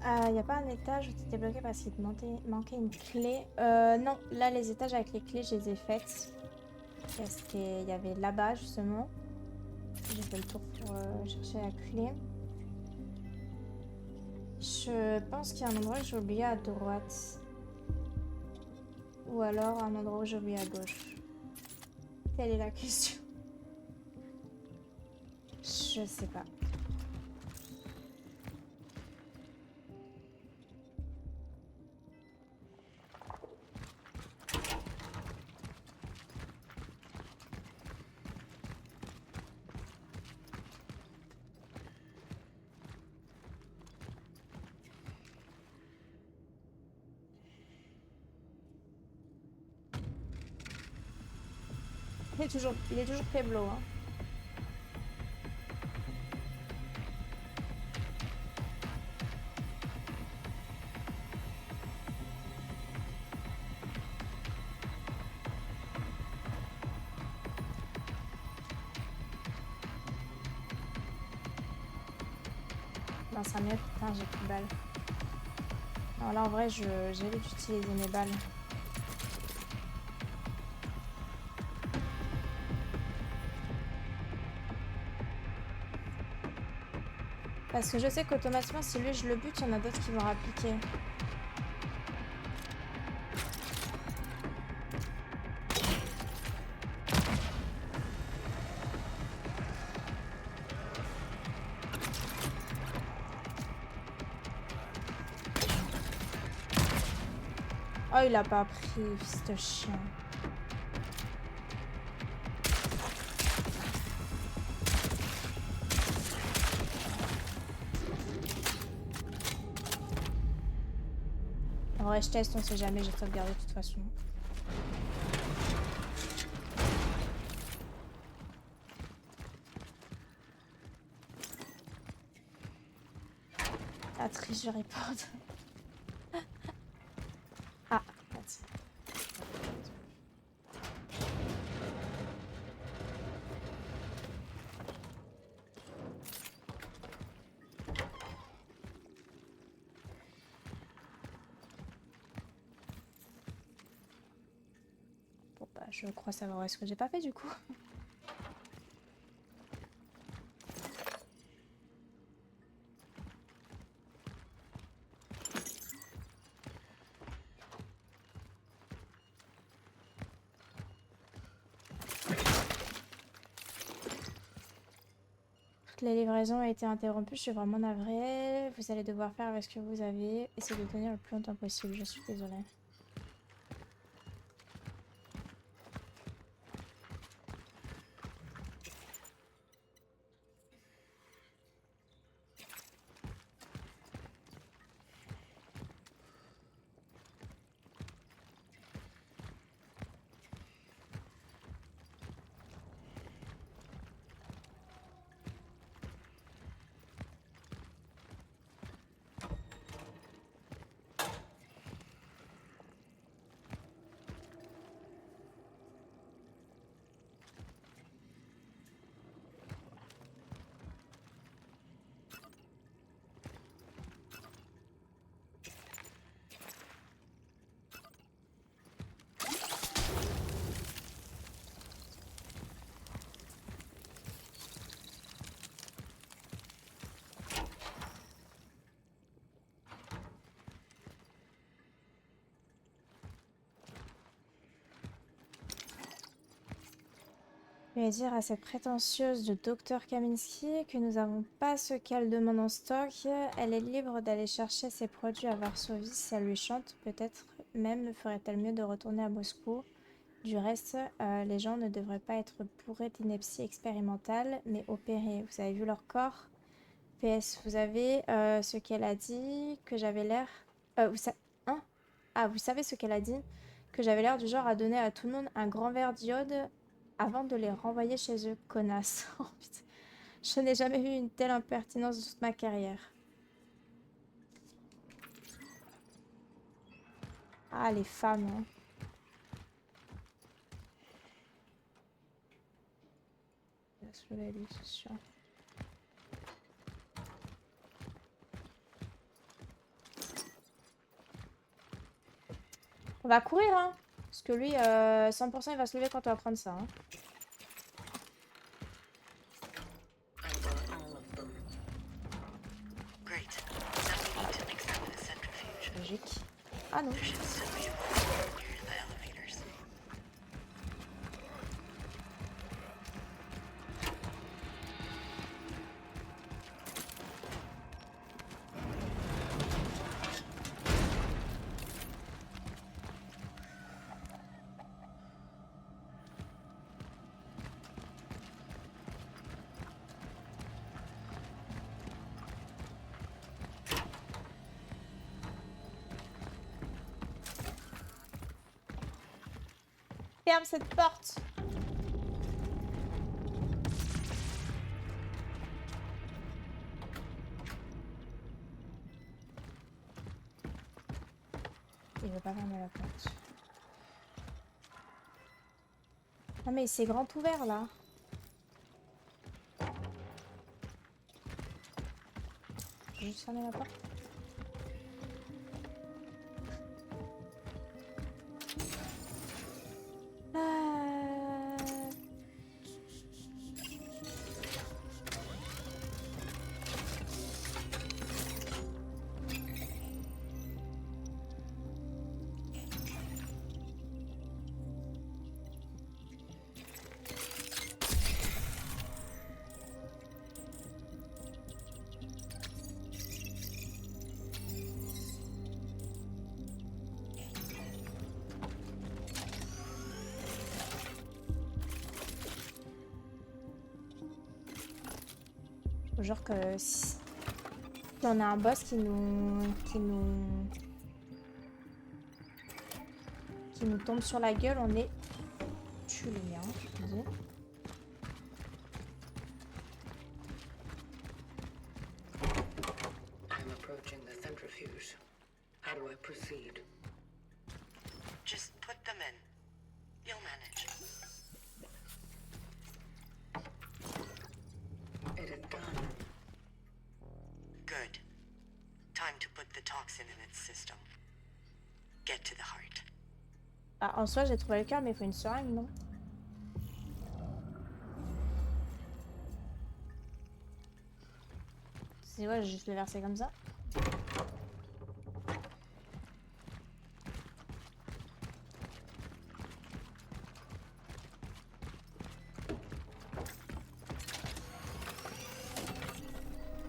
Y a pas un étage où t'étais bloqué parce qu'il te manquait une clé? Non, là les étages avec les clés, je les ai faites. Il y avait là-bas justement. J'ai fait le tour pour chercher la clé. Je pense qu'il y a un endroit que j'ai oublié à droite. Ou alors un endroit où j'ai oublié à gauche. Telle est la question. Je sais pas. Il est toujours Peblo, hein. Non, ça mieux. Putain, j'ai plus de balles. Non, là en vrai, j'évite d'utiliser mes balles. Parce que je sais qu'automatiquement, si lui je le bute, il y en a d'autres qui vont rappliquer. Oh, il a pas pris, fils de chien. En vrai, je teste, on sait jamais, j'ai sauvegardé de toute façon. La treasure report. Ah, merci. Bon bah, je crois savoir ce que j'ai pas fait du coup. Toutes les livraisons ont été interrompues, je suis vraiment navrée. Vous allez devoir faire avec ce que vous avez. Essayez de tenir le plus longtemps possible, je suis désolée. Je vais dire à cette prétentieuse de Dr Kaminski que nous n'avons pas ce qu'elle demande en stock. Elle est libre d'aller chercher ses produits à Varsovie si elle lui chante. Peut-être même ne ferait-elle mieux de retourner à Moscou. Du reste, les gens ne devraient pas être bourrés d'ineptie expérimentale, mais opérés. Vous avez vu leur corps? PS, vous avez ce qu'elle a dit, que j'avais l'air... Hein? Ah, vous savez ce qu'elle a dit? Que j'avais l'air du genre à donner à tout le monde un grand verre d'iode avant de les renvoyer chez eux, connasse. Oh, putain. Je n'ai jamais vu une telle impertinence de toute ma carrière. Ah, les femmes, hein. Il va se lever, lui, c'est sûr. On va courir, hein. Parce que lui, 100% il va se lever quand on va prendre ça. Hein. Logique. Ah non. Ferme cette porte. Il veut pas fermer la porte. Ah mais c'est grand ouvert là. J'ai juste fermé la porte. Genre que si on a un boss qui nous tombe sur la gueule, on est tue les miens, je te dis. I'm approaching the centrifuge. How do I proceed? Just put them in. You'll manage. It is done. Good. Time to put the toxin in its system. Get to the heart. Ah, en soi, j'ai trouvé le cœur, mais il faut une seringue, non? C'est vrai, j'ai juste le verser comme ça.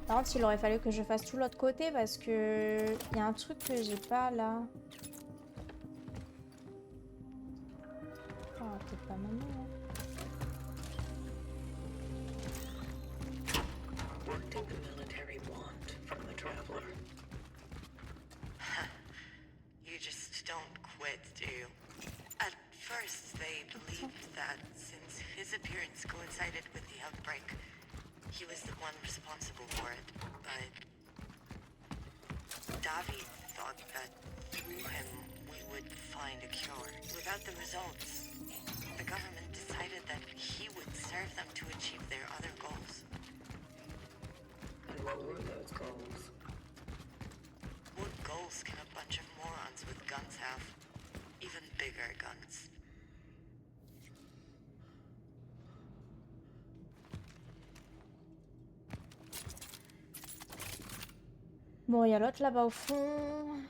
Par contre, il aurait fallu que je fasse tout l'autre côté parce que il y a un truc que j'ai pas là. Oh, peut-être pas maintenant. Hein. What did the military want from the traveler? You just don't quit, do you? At first, they believed that since his appearance coincided with the outbreak, he was the one responsible for it, but Davi thought that through him we would find a cure. Without the results, the government decided that he would serve them to achieve their other goals. And what were those goals? What goals can a bunch of morons with guns have? Even bigger guns. Bon, il y a l'autre là-bas au fond.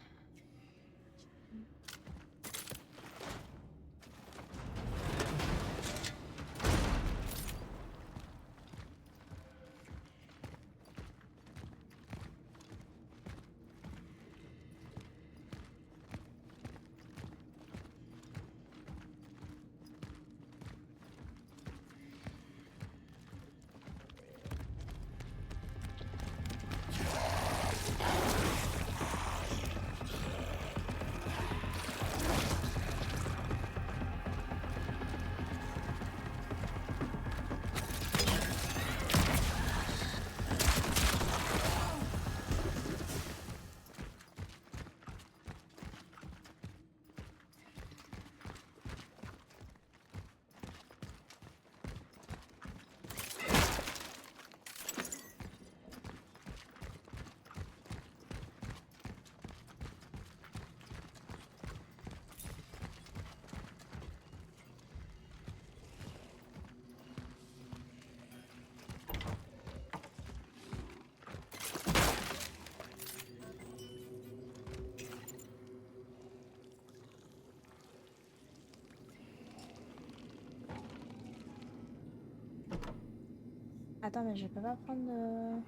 Attends, mais je peux pas prendre de...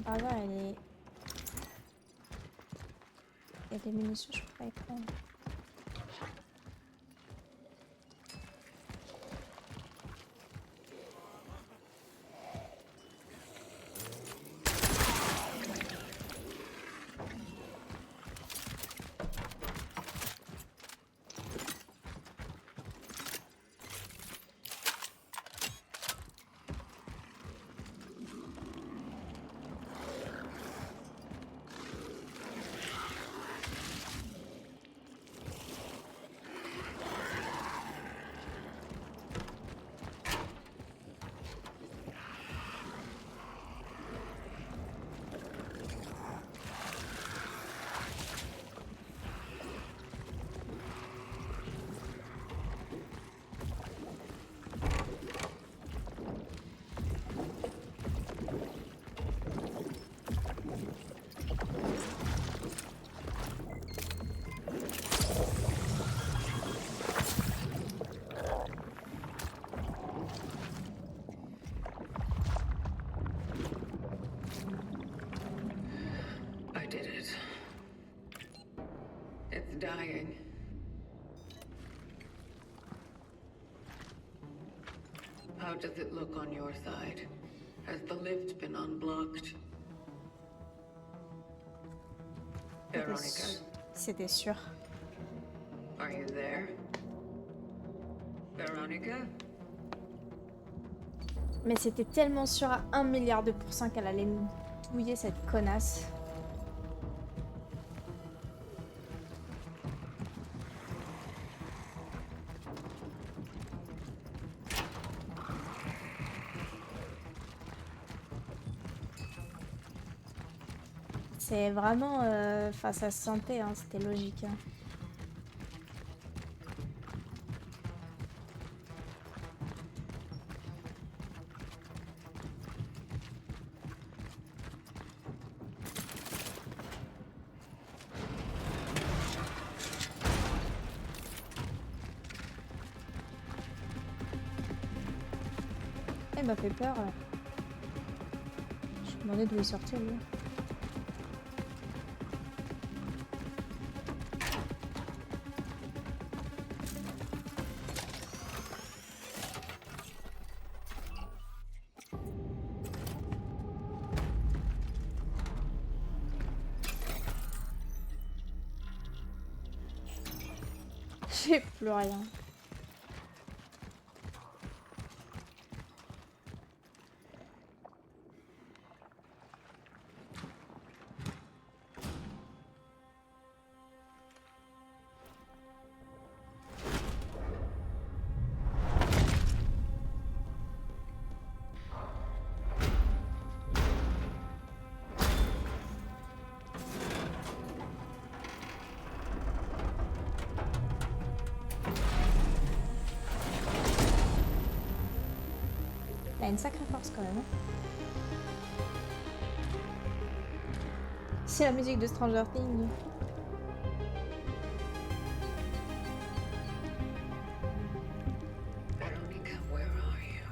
Par hasard, il y a des munitions, je peux pas y prendre. I did it. It's dying. How does it look on your side? Has the lift been unblocked? Veronica, C'était sûr. are you there? Veronica? Mais c'était tellement sûr à 1 milliard de pourcents qu'elle allait me douiller cette connasse. C'est vraiment... Enfin, ça se sentait, hein, c'était logique. Hein. Elle m'a fait peur. Je me demandais d'où il sortait, lui. J'ai plus rien. Elle a une sacrée force quand même. C'est la musique de Stranger Things. Veronica, where are you?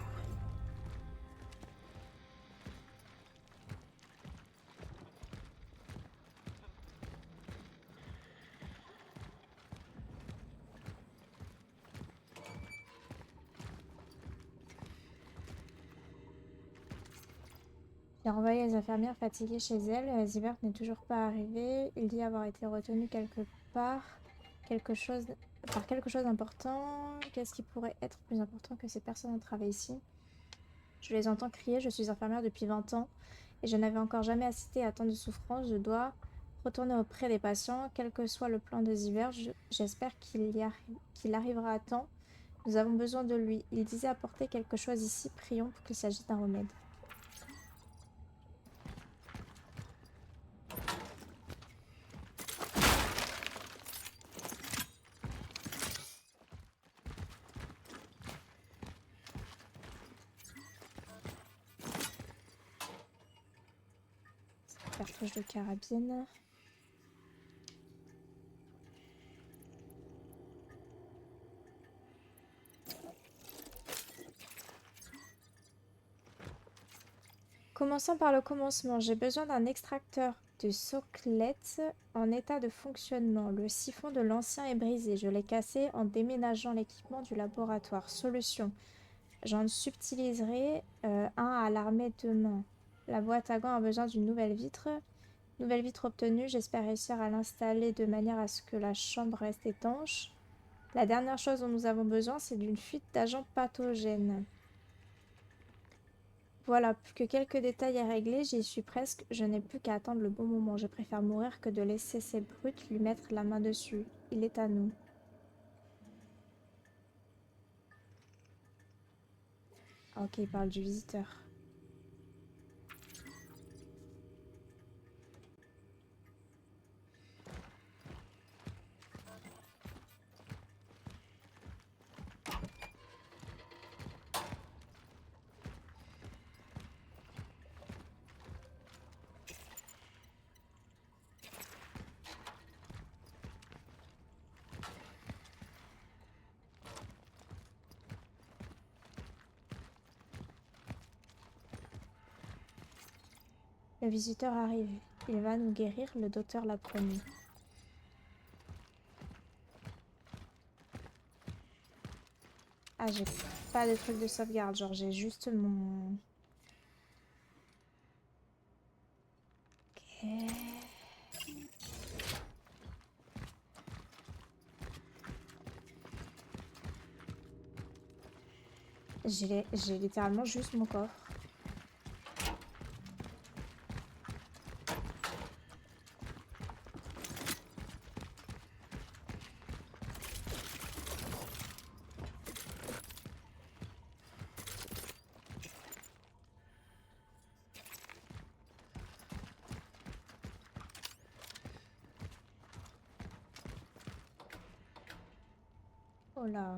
J'ai envoyé les infirmières fatiguées chez elles. Zivert n'est toujours pas arrivé. Il dit avoir été retenu quelque part. Par quelque chose d'important. Qu'est-ce qui pourrait être plus important que ces personnes à travailler ici? Je les entends crier. Je suis infirmière depuis 20 ans et je n'avais encore jamais assisté à tant de souffrance. Je dois retourner auprès des patients. Quel que soit le plan de Zivert, j'espère qu'il arrivera à temps. Nous avons besoin de lui. Il disait apporter quelque chose ici. Prions pour qu'il s'agisse d'un remède. cartouche de carabine. Commençons par le commencement. J'ai besoin d'un extracteur de soclette en état de fonctionnement. Le siphon de l'ancien est brisé. Je l'ai cassé en déménageant l'équipement du laboratoire. Solution. J'en subtiliserai un à l'armée demain. La boîte à gants a besoin d'une nouvelle vitre. Nouvelle vitre obtenue. J'espère réussir à l'installer de manière à ce que la chambre reste étanche. La dernière chose dont nous avons besoin, c'est d'une fuite d'agents pathogènes. Voilà, plus que quelques détails à régler, j'y suis presque. Je n'ai plus qu'à attendre le bon moment. Je préfère mourir que de laisser ces brutes lui mettre la main dessus. Il est à nous. Ah, ok, il parle du visiteur. Le visiteur arrive. Il va nous guérir, le docteur l'a promis. Ah, j'ai pas de truc de sauvegarde, genre j'ai juste mon... Ok. J'ai littéralement juste mon coffre. Oh là.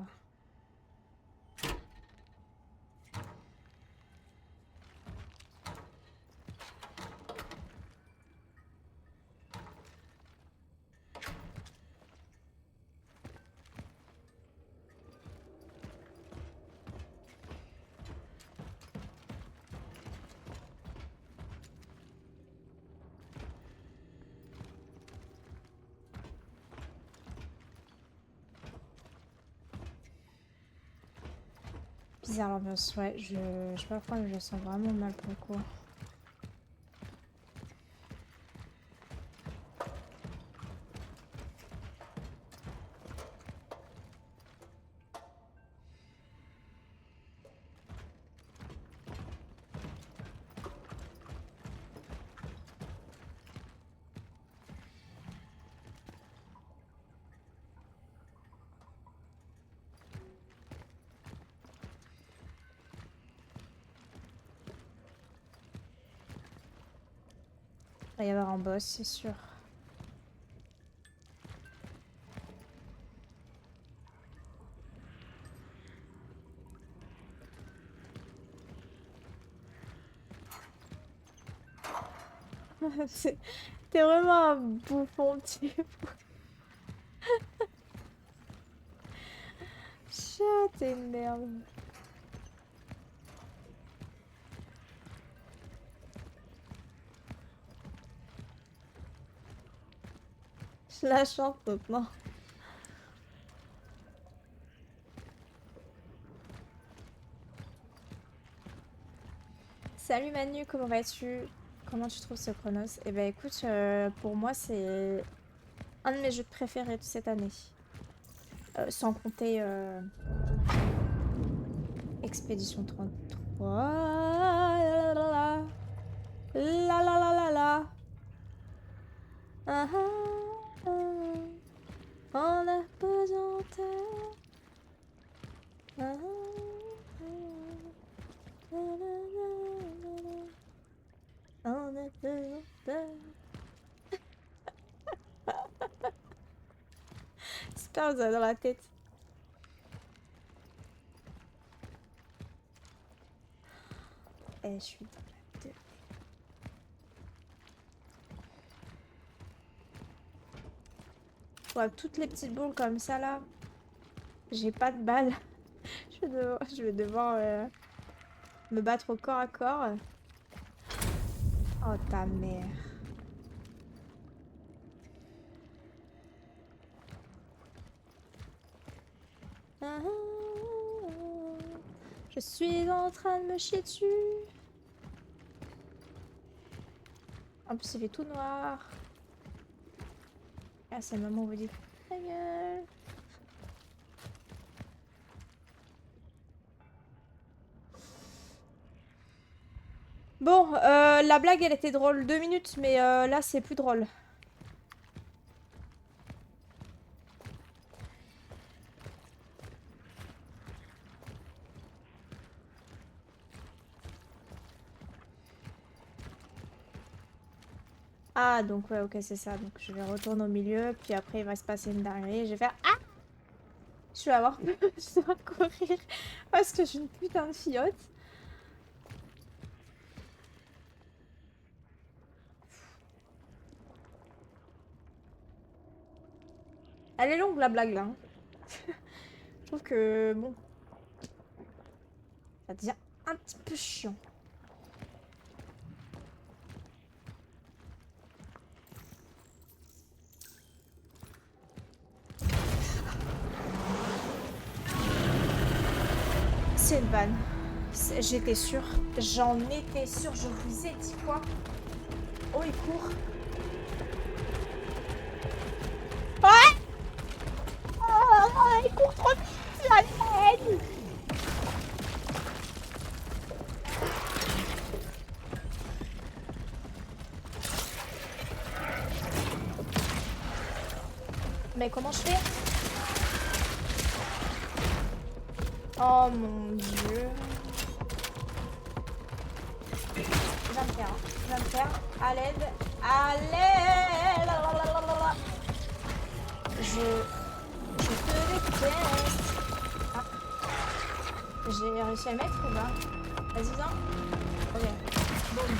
Bizarre l'ambiance, ouais, je sais pas pourquoi, mais je sens vraiment mal pour le coup. Il va y avoir un boss, c'est sûr. T'es vraiment un bouffon, type. Chat, t'es une merde. Je la chante maintenant. Salut Manu, comment vas-tu? Comment tu trouves ce Chronos? Eh ben écoute, pour moi c'est un de mes jeux préférés de cette année. Sans compter Expédition 33. La la la la la la la la. Ah, ah, ah. On a besoin de... Ah, ah, ah, la, la, la, la. On a besoin de... J'espère que vous avez dans la tête. Eh, je suis dans la tête. Ouais, toutes les petites boules comme ça là. J'ai pas de balles. Je vais devoir me battre au corps à corps. Oh ta mère. Ah, ah, ah. Je suis en train de me chier dessus. En plus il fait tout noir. Ah c'est le moment où vous dites ta gueule. Bon, la blague elle était drôle 2 minutes, mais là c'est plus drôle. Ah donc ouais ok c'est ça, donc je vais retourner au milieu, puis après il va se passer une dinguerie, je vais faire ah. Je vais avoir peur, je dois courir parce que je suis une putain de filleute. Elle est longue la blague là. Hein. Je trouve que bon, ça devient un petit peu chiant. C'est une vanne. J'étais sûre. J'en étais sûre. Je vous ai dit quoi. Oh, il court. Ouais. Oh, il court trop vite. La laine. Mais comment je fais? Oh mon dieu. Je vais me faire. Je vais me faire. À l'aide. À l'aide. Je te déteste. Ah. J'ai réussi à le mettre ou pas? Vas-y, viens. Ok. Boum.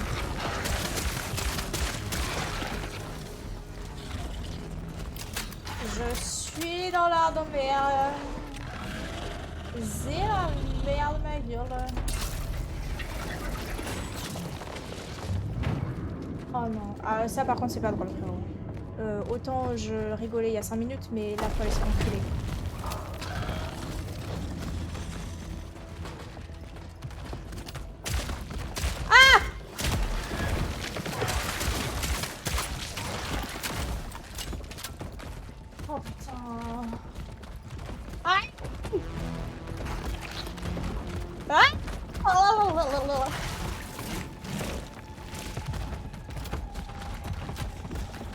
Je suis dans la merde. C'est la merde, ma gueule. Oh non. Ah, ça par contre c'est pas drôle frérot. Autant je rigolais il y a 5 minutes, mais là faut aller se enculer. Ah! Oh putain. Ah! Ah! Oh.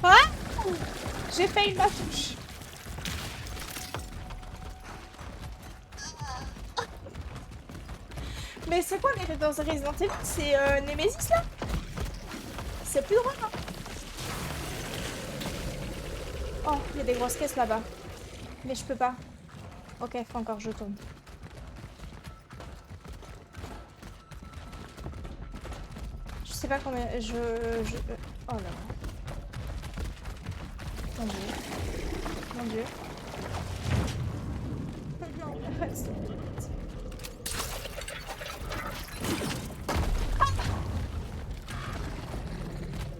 Ah! J'ai failli ma touche. Mais c'est quoi les dans Resident Evil? C'est Nemesis là? C'est plus drôle hein. Oh, il y a des grosses caisses là-bas. Mais je peux pas. Ok, faut encore je tourne. Je sais pas combien... Oh là là. Mon dieu. Mon dieu. Non, reste.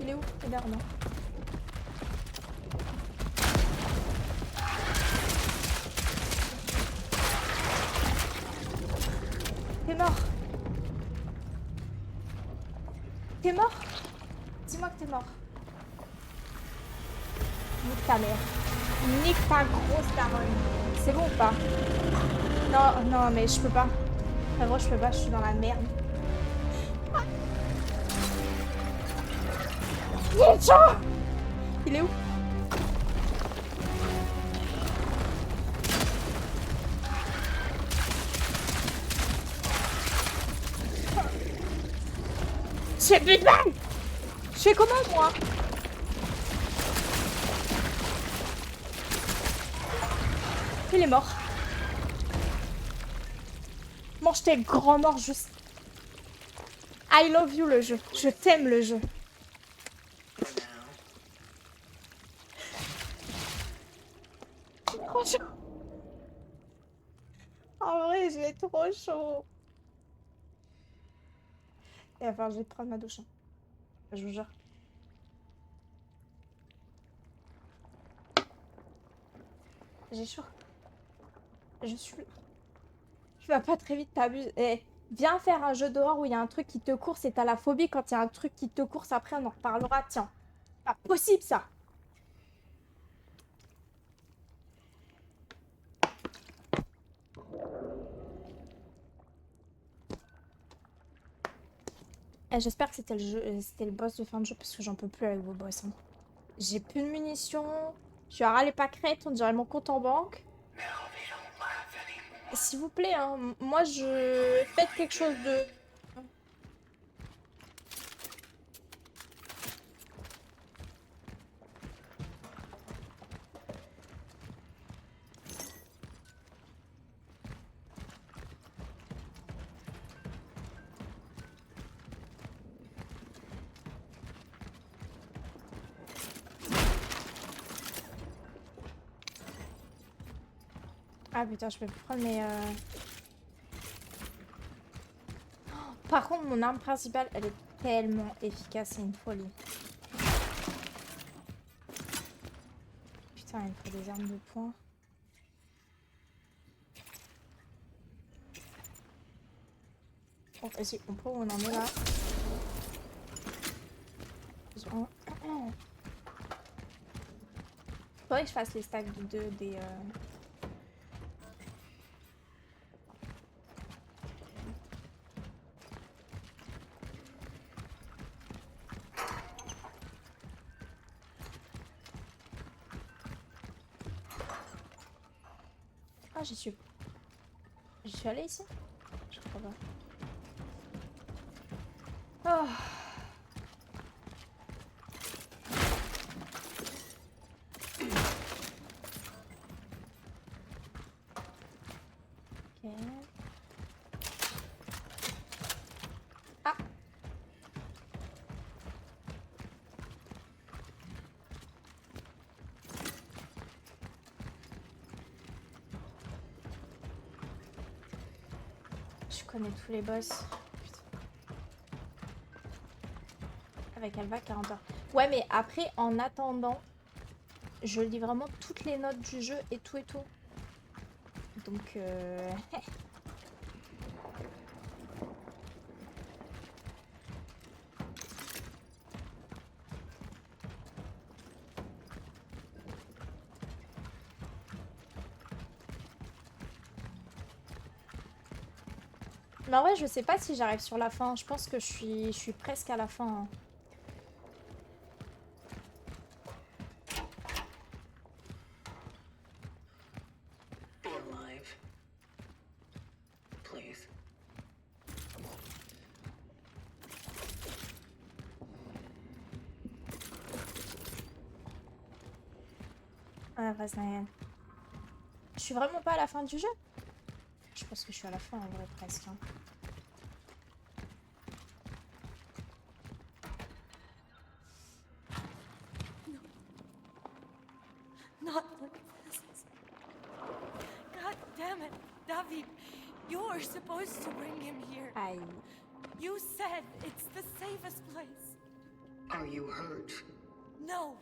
Il est où? Il est derrière moi. T'es mort. T'es mort? Dis-moi que t'es mort. Nique ta mère. Nique ta grosse daronne. C'est bon ou pas? Non, non, mais je peux pas. Frérot, je peux pas, je suis dans la merde. Il est où? J'ai plus de balles. Je fais comment moi? Il est mort. Mange tes grands morts juste. I love you le jeu. Je t'aime le jeu. trop chaud. En vrai, j'ai trop chaud. Et enfin, je vais prendre ma douche. Hein. Je vous jure. J'ai chaud. Je suis... Tu vas pas très vite, t'abuses. Eh, viens faire un jeu d'horreur où il y a un truc qui te course et t'as la phobie quand il y a un truc qui te course. Après, on en reparlera. Tiens. Pas possible, ça. Eh, j'espère que c'était le jeu, c'était le boss de fin de jeu parce que j'en peux plus avec vos boss. Hein. J'ai plus de munitions. Je suis à ras les pâquerettes, on dirait mon compte en banque. S'il vous plaît, hein, moi je... Faites quelque chose de... Ah putain, je peux plus prendre mes... Par contre, mon arme principale, elle est tellement efficace, c'est une folie. Putain, il me faut des armes de poing. Oh, vas-y, on peut où on en est là. Faudrait que je fasse les stacks de 2 des... Ah, j'y suis... J'y suis allée ici? Je crois pas. Oh. Ok. Ah. Je connais tous les boss. Putain. Avec Alva, 40 heures. Ouais, mais après, en attendant, je lis vraiment toutes les notes du jeu et tout et tout. Donc, Mais en vrai, je sais pas si j'arrive sur la fin. Je pense que je suis presque à la fin. Hein. Be alive. Please. Ah, vas Je suis vraiment pas à la fin du jeu. Je pense que je suis à la fin en vrai, presque. Hein. Not like this. God damn it, David. You were supposed to bring him here. Aïe. You said it's the safest place. Are you hurt? No.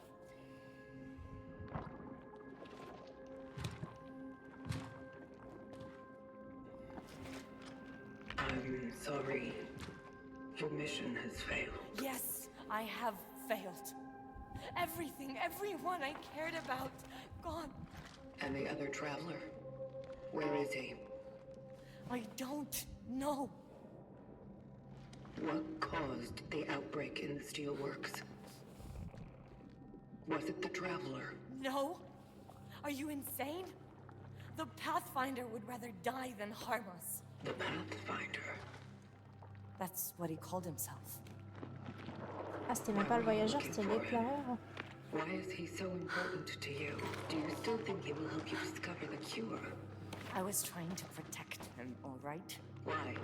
I'm sorry. Your mission has failed. Yes, I have failed. Everything, everyone I cared about, gone. And the other traveler? Where is he? I don't know. What caused the outbreak in the steelworks? Was it the traveler? No? Are you insane? The Pathfinder would rather die than harm us. The Pathfinder? That's what he called himself. Ah, c'était même pas le voyageur, c'était l'éclaireur. Why is he so important to you? Do you still think he will help you discover the cure? I was trying to protect him, all right? Why?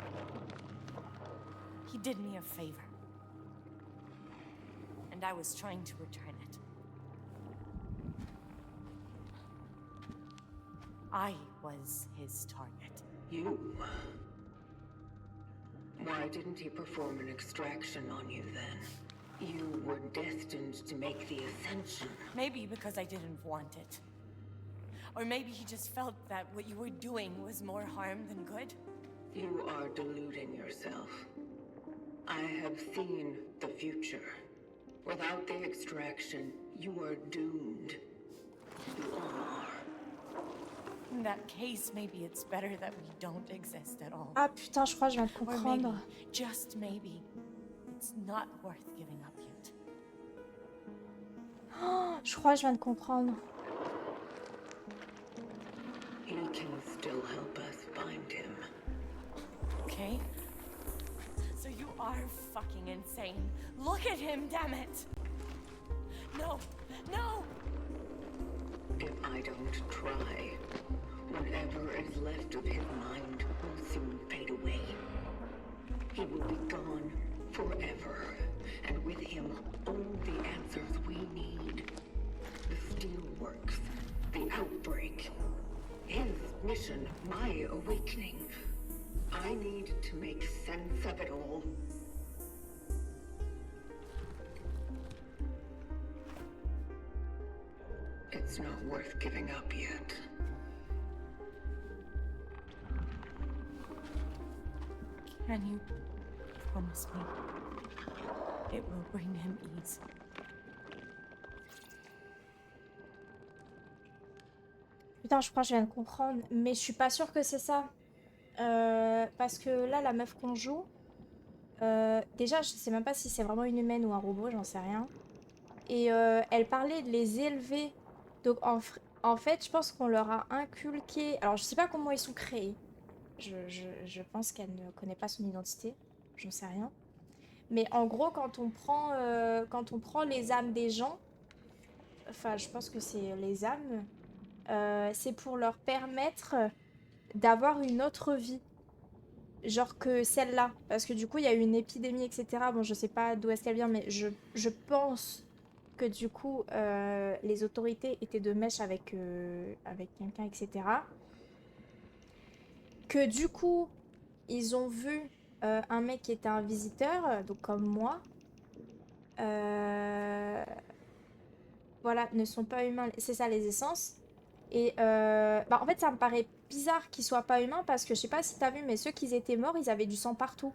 He did me a favor. And I was trying to return it. I was his target. You? Why didn't he perform an extraction on you then? You were destined to make the Ascension. Maybe because I didn't want it. Or maybe he just felt that what you were doing was more harm than good. You are deluding yourself. I have seen the future. Without the extraction, you are doomed. You all are. In that case, maybe it's better that we don't exist at all. Ah putain, je crois que je viens de Or maybe, comprendre. just maybe, it's not worth giving up yet. Oh, je crois que je viens de comprendre. He can still help us find him. Okay? So you are fucking insane. Look at him, damn it! No! No! If I don't try, whatever is left of his mind will soon fade away. He will be gone forever, and with him, all the answers we need. The Steelworks, the outbreak, his mission, my awakening. I need to make sense of it all. It's not worth giving up yet. Can you promise me it will bring him ease? Putain, je crois que je viens de comprendre, mais je suis pas sûre que c'est ça. Parce que là, la meuf qu'on joue, déjà, je sais même pas si c'est vraiment une humaine ou un robot, j'en sais rien. Et elle parlait de les élever. Donc en fait, je pense qu'on leur a inculqué. Alors, je sais pas comment ils sont créés. Je pense qu'elle ne connaît pas son identité. J'en sais rien. Mais en gros, quand on prend les âmes des gens, enfin, je pense que c'est les âmes, c'est pour leur permettre d'avoir une autre vie. Genre que celle-là. Parce que du coup, il y a eu une épidémie, etc. Bon, je sais pas d'où est-ce qu'elle vient, mais je pense que du coup, les autorités étaient de mèche avec quelqu'un, etc. Que du coup, ils ont vu un mec qui était un visiteur, donc comme moi. Voilà, ne sont pas humains. C'est ça, les essences. Et bah, en fait, ça me paraît bizarre qu'ils soient pas humains parce que je sais pas si t'as vu, mais ceux qui étaient morts, ils avaient du sang partout.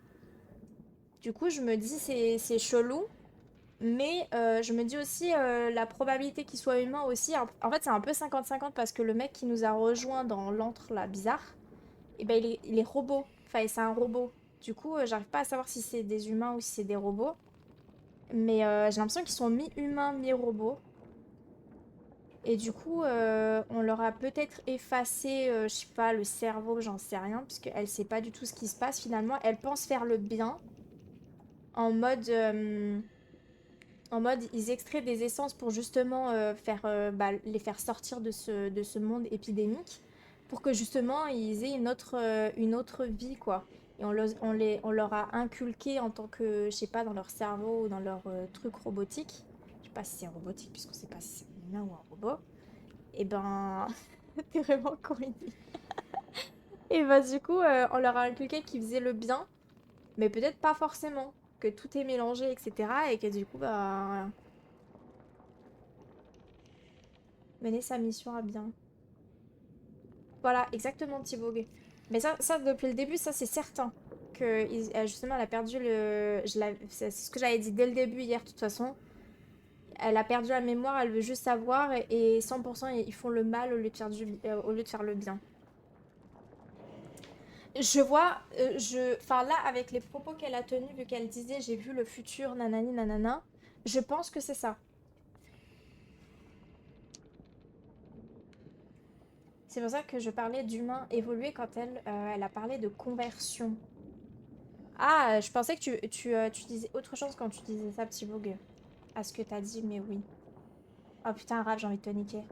Du coup, je me dis, c'est chelou. Mais je me dis aussi, la probabilité qu'ils soient humains aussi. En fait, c'est un peu 50-50 parce que le mec qui nous a rejoint dans l'antre là, bizarre, et ben il est robot. Enfin, c'est un robot. Du coup, j'arrive pas à savoir si c'est des humains ou si c'est des robots. Mais j'ai l'impression qu'ils sont mi-humains, mi-robots. Et du coup, on leur a peut-être effacé, je sais pas, le cerveau, j'en sais rien, puisqu'elle sait pas du tout ce qui se passe finalement. Elle pense faire le bien, en mode, ils extraient des essences pour justement bah, les faire sortir de ce monde épidémique, pour que justement ils aient une autre vie, quoi. Et on leur a inculqué en tant que, je sais pas, dans leur cerveau ou dans leur truc robotique. Je sais pas si c'est robotique, puisqu'on sait pas si c'est un humain ou un robot. Et ben, t'es vraiment corrigé. Et ben du coup, on leur a inculqué qu'ils faisaient le bien, mais peut-être pas forcément, que tout est mélangé, etc. Et que du coup, bah, mener sa mission à bien. Voilà, exactement, Thibaut. Mais ça depuis le début, ça c'est certain. Que justement, elle a perdu le. C'est ce que j'avais dit dès le début hier, de toute façon. Elle a perdu la mémoire, elle veut juste savoir, et 100% ils font le mal au lieu de faire le bien. Je vois, enfin là, avec les propos qu'elle a tenus, vu qu'elle disait j'ai vu le futur, nanani nanana, je pense que c'est ça. C'est pour ça que je parlais d'humain évolué quand elle a parlé de conversion. Ah, je pensais que tu disais autre chose quand tu disais ça, petit bug. À ce que t'as dit, mais oui. Oh putain, Raph, j'ai envie de te niquer.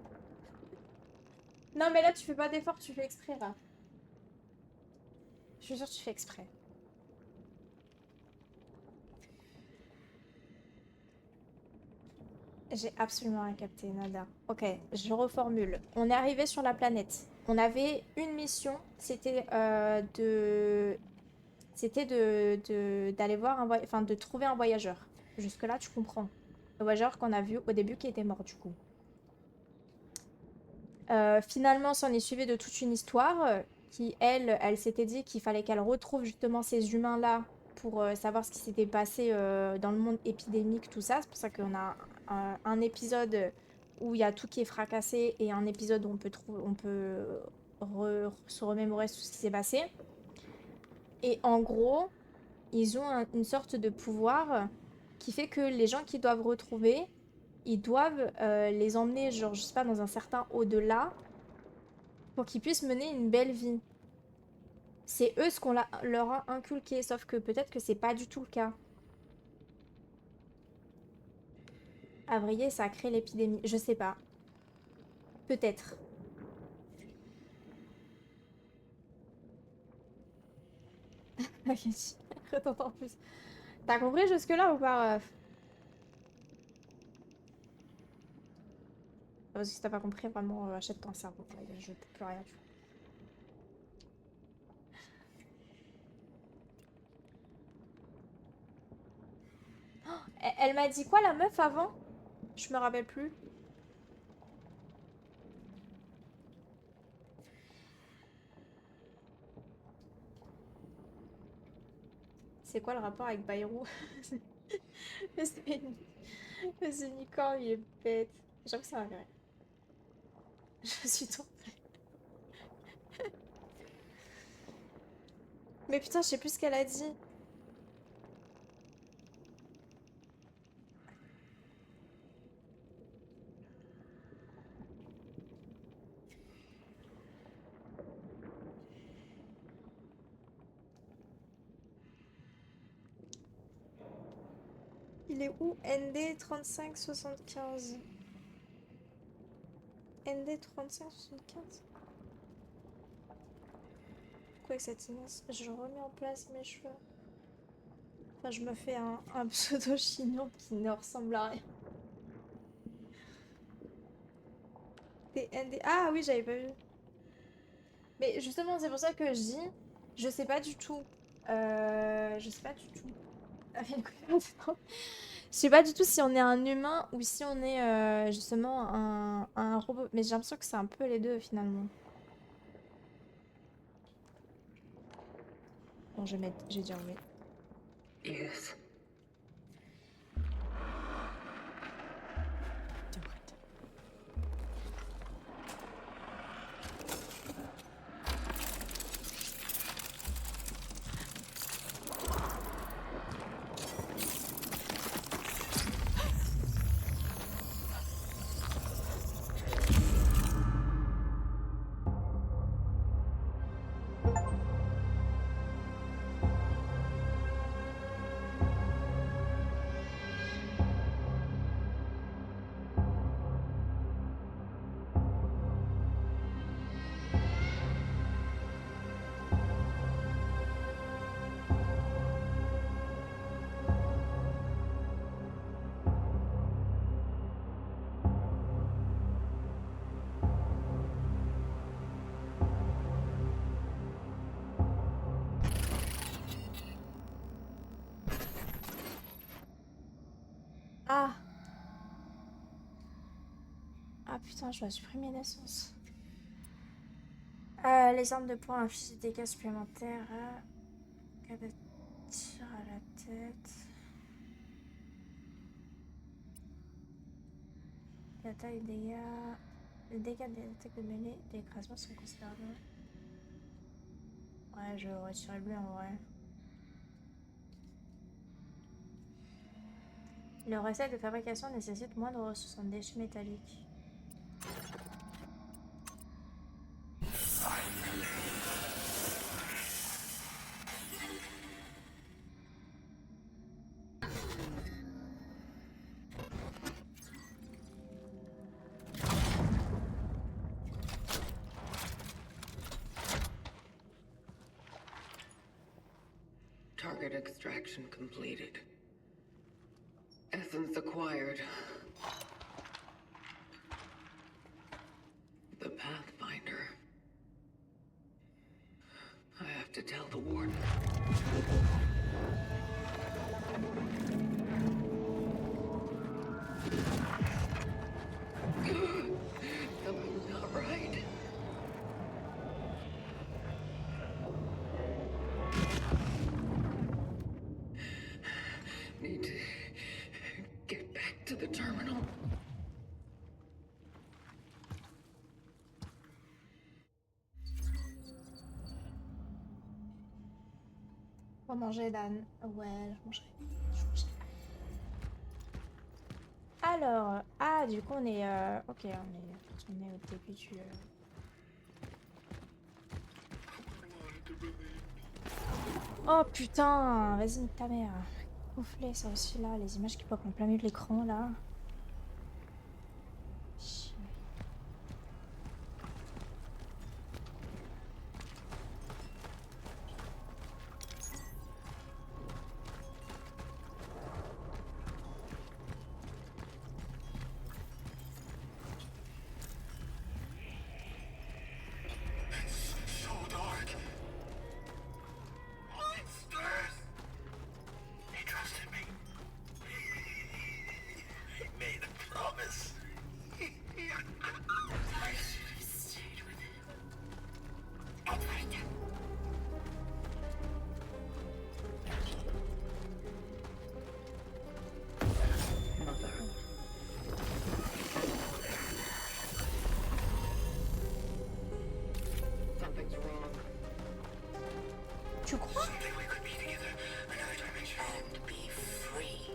Non, mais là, tu fais pas d'effort, tu fais exprès, Raph. Je suis sûre que tu fais exprès. J'ai absolument rien capté, nada. Ok, je reformule. On est arrivé sur la planète. On avait une mission, c'était d'aller voir enfin de trouver un voyageur. Jusque-là, tu comprends. Le voyageur qu'on a vu au début qui était mort du coup. Finalement, s'en est suivi de toute une histoire qui, elle s'était dit qu'il fallait qu'elle retrouve justement ces humains-là pour savoir ce qui s'était passé dans le monde épidémique, tout ça. C'est pour ça qu'on a un épisode où il y a tout qui est fracassé et un épisode où on peut se remémorer tout ce qui s'est passé. Et en gros, ils ont une sorte de pouvoir qui fait que les gens qu'ils doivent retrouver, ils doivent les emmener, genre, je sais pas, dans un certain au-delà pour qu'ils puissent mener une belle vie. C'est eux ce qu'on leur a inculqué, sauf que peut-être que c'est pas du tout le cas. À vrai, ça a créé l'épidémie. Je sais pas. Peut-être. T'entends plus. T'as compris jusque-là ou pas? Parce que si t'as pas compris, vraiment, achète-toi un cerveau. Je peux plus rien. Elle m'a dit quoi la meuf avant? Je me rappelle plus. C'est quoi le rapport avec Bayrou? Mais ce unicorne, il est bête. J'avoue que ça va. Je suis tombée. Mais putain, je sais plus ce qu'elle a dit. Il est où? ND 3575. ND 3575. Pourquoi avec cette image? Je remets en place mes cheveux. Enfin, je me fais un pseudo chignon qui ne ressemble à rien. TND. Ah oui, j'avais pas vu. Mais justement, c'est pour ça que je dis, je sais pas du tout. Je sais pas du tout. Je sais pas du tout si on est un humain ou si on est justement un robot. Mais j'ai l'impression que c'est un peu les deux finalement. Bon, j'ai dit oui. Yes. Do it. Ah! Ah putain, je dois supprimer l'essence. Les armes de poing infligent des dégâts supplémentaires. Cas de tir à la tête. La taille des dégâts. Les dégâts des attaques de mêlée et d'écrasement sont considérables. Ouais, je retirerai bleu en vrai. Le recette de fabrication nécessite moins de ressources en déchets métalliques. Target extraction completed. Essence acquired. to tell the warden. Something's not right. Need to get back to the terminal. Pour manger, Dan. Ouais, je mangerai. Je mangerai. Alors, ah, du coup, on est... ok, on est au début du... Oh putain, vas-y, nique ta mère. Gonflé, ça aussi, là, les images qui pop en plein milieu de l'écran, là. Chier. So dark. Monsters. He trusted me. He made a promise. I should have stayed with him. Edward. Mother. Something's wrong. Tu crois? Someday we could be together. Another dimension. And be free.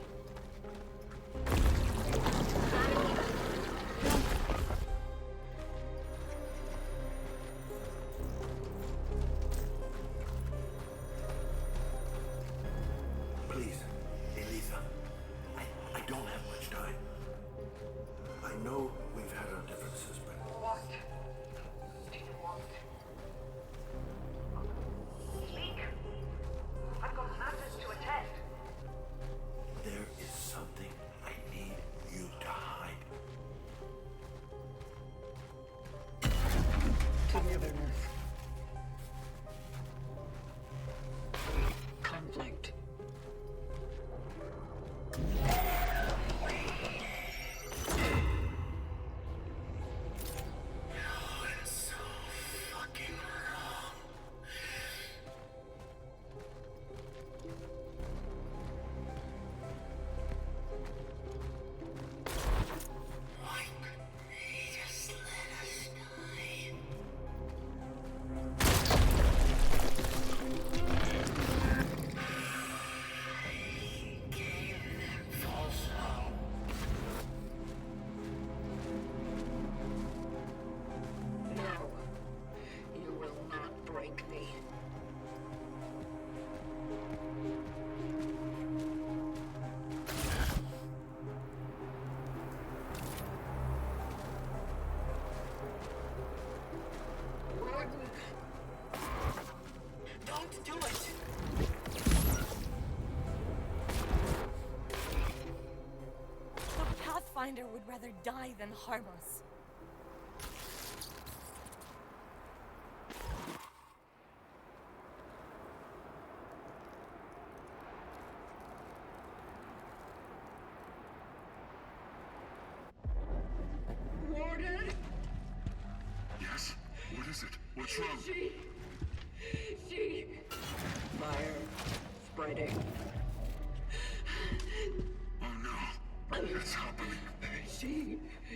Please, Elisa. I don't have much time. I know we've had our differences, but What? Do you want? Speak. I've got matters to attend. there is something I need you to hide. Togetherness. Conflict. Oh, it's so fucking wrong. Why couldn't they just let us die? He gave them false hope. No. You will not break me. Warden. Don't do it! The Pathfinder would rather die than harm us. Warden. Yes? What is it? What's wrong? She. Fire. Spreading. Oh no. It's happening.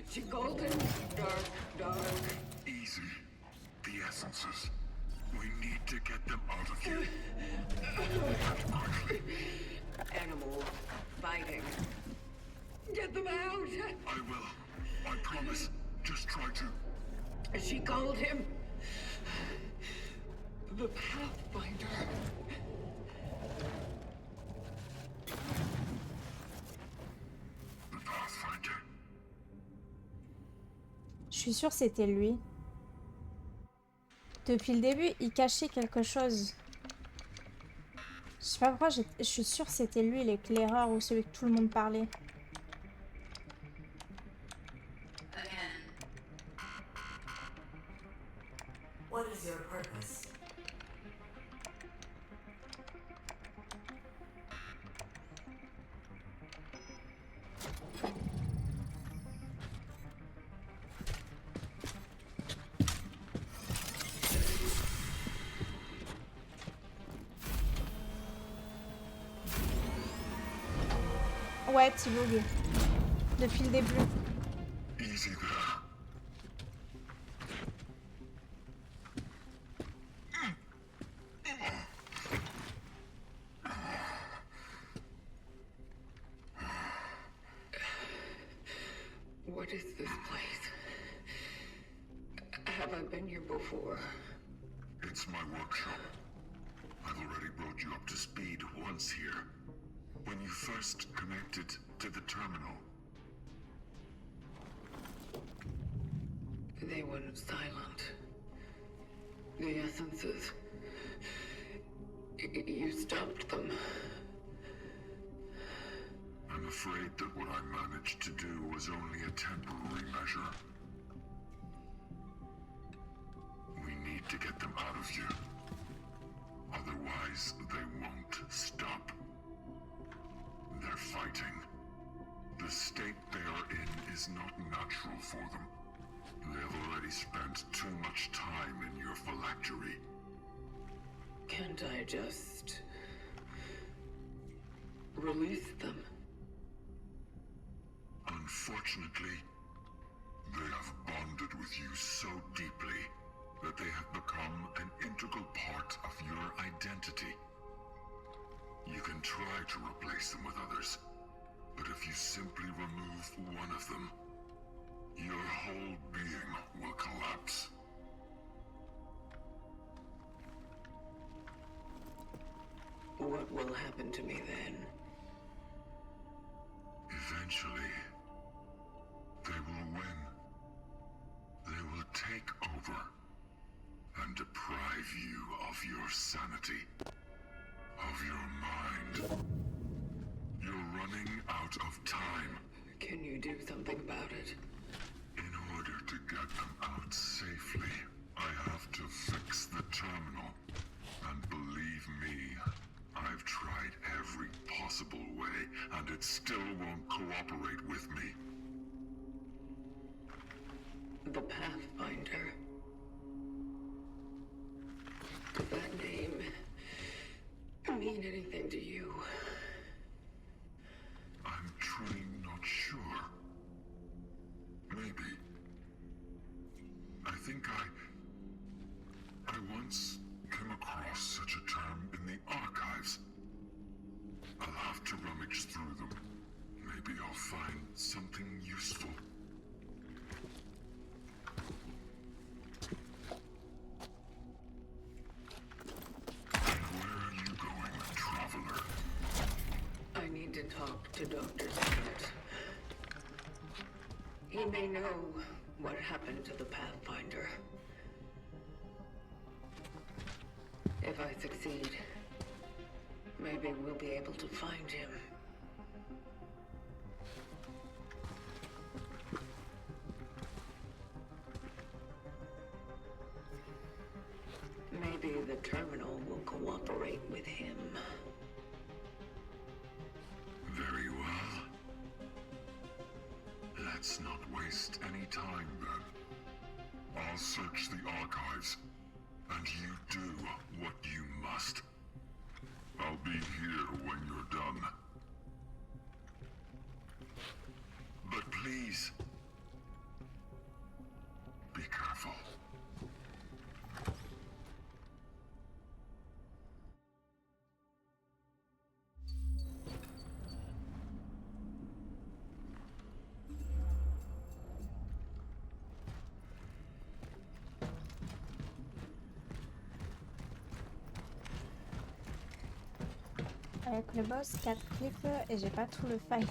She golden. Dark. Easy. The essences. We need to get them out of here. And quickly. Animals. Fighting. Get them out! I will. I promise. Just try to. She called him. The Pathfinder. The Pathfinder. Je suis sûre que c'était lui. Depuis le début, il cachait quelque chose. Je sais pas pourquoi, je suis sûre que c'était lui, l'éclaireur ou celui que tout le monde parlait. Again. What is your purpose? Ouais, petit bug. Depuis le début. Easy there. What is this place? Have I been here before? It's my workshop. I've already brought you up to speed once here. When you first connected to the terminal. They went silent. The essences. You stopped them. I'm afraid that what I managed to do was only a temporary measure. We need to get them out of you. Otherwise, they won't stop. They're fighting. The state they are in is not natural for them. They've already spent too much time in your phylactery. Can't I just release them? Unfortunately, they have bonded with you so deeply that they have become an integral part of your identity. You can try to replace them with others, but if you simply remove one of them, your whole being will collapse. What will happen to me then? Eventually, they will win. They will take over and deprive you of your sanity, of your mind. You're running out of time. Can you do something about it? In order to get them out safely, I have to fix the terminal. And believe me, I've tried every possible way, and it still won't cooperate with me. The Pathfinder. Does that name mean anything to you? I'm truly not sure. Maybe. I think I once came across such a term in the archives. I'll have to rummage through them. Maybe I'll find something useful. Where are you going, traveler? I need to talk to Dr. Smith. He may know what happened to the Pathfinder. If I succeed, maybe we'll be able to find him. Maybe the terminal will cooperate with him. Very well. Let's not waste any time then. I'll search the archives, and you do what you must. I'll be here when you're done. But please, be careful. Avec le boss, 4 clips et j'ai pas tout le fight.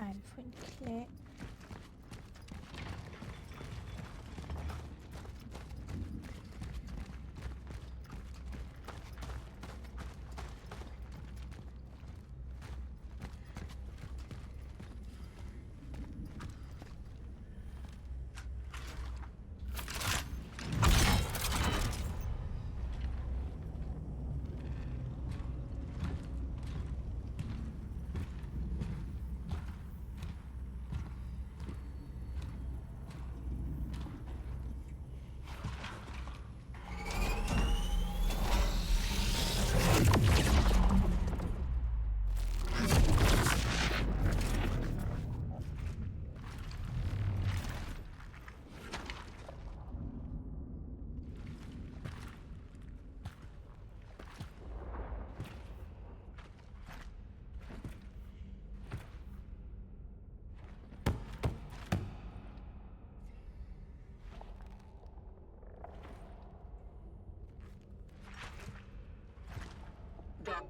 Ah, il me faut une clé.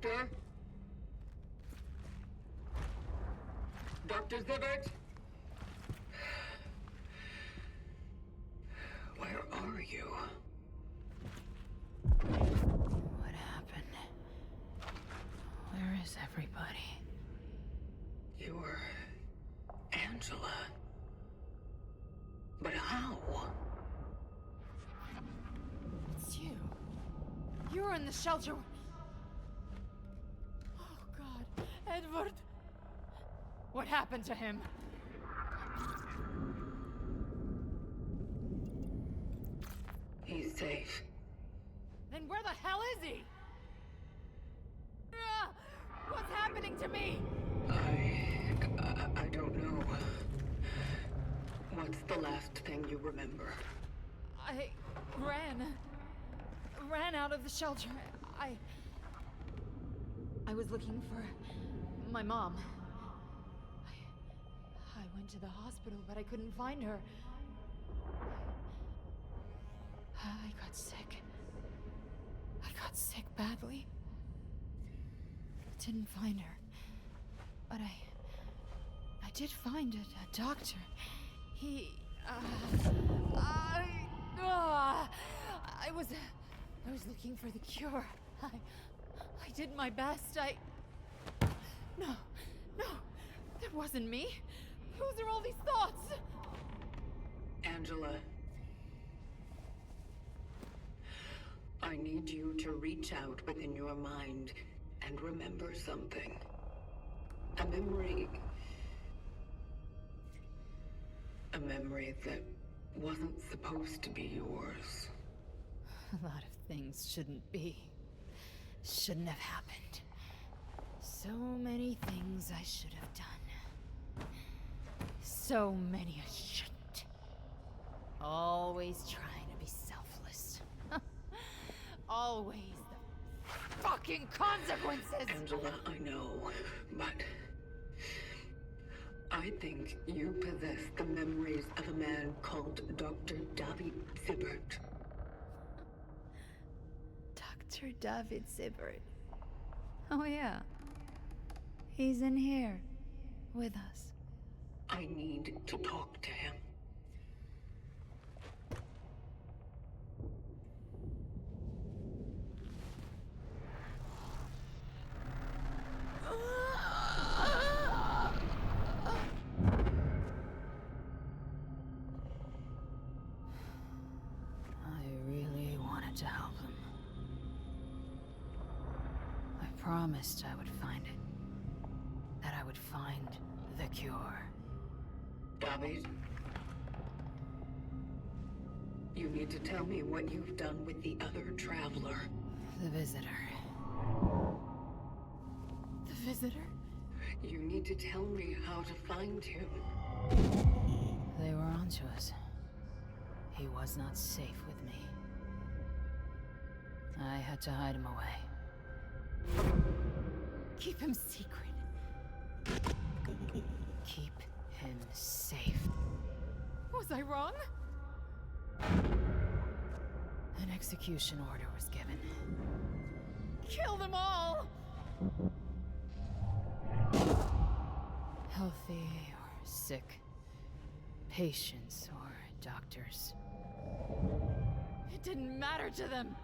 Doctor? Dr. Zibbert? Where are you? What happened? Where is everybody? You're Angela. But how? It's you. You were in the shelter. Oh, God. Edward. What happened to him? He's safe. Then where the hell is he? What's happening to me? I don't know. What's the last thing you remember? I ran out of the shelter. I was looking for my mom. I went to the hospital, but I couldn't find her. I got sick. I got sick badly. Didn't find her. But I did find a doctor. I was looking for the cure. I did my best. No, that wasn't me. Whose are all these thoughts? Angela. I need you to reach out within your mind and remember something. A memory that wasn't supposed to be yours. A lot of things shouldn't have happened. So many things I should have done. So many I shouldn't. Always trying to be selfless. Always the fucking consequences! Angela, I know, but I think you possess the memories of a man called Dr. David Zibbert. Dr. David Zibbert. Oh yeah. He's in here. With us. I need to talk to him. I really wanted to help him. I promised I would find it. That I would find the cure. David, you need to tell me what you've done with the other traveler. The visitor. The visitor? You need to tell me how to find him. They were onto us. He was not safe with me. I had to hide him away. Keep him secret. Keep him safe. Was I wrong? An execution order was given. Kill them all! Healthy or sick. Patients or doctors. It didn't matter to them!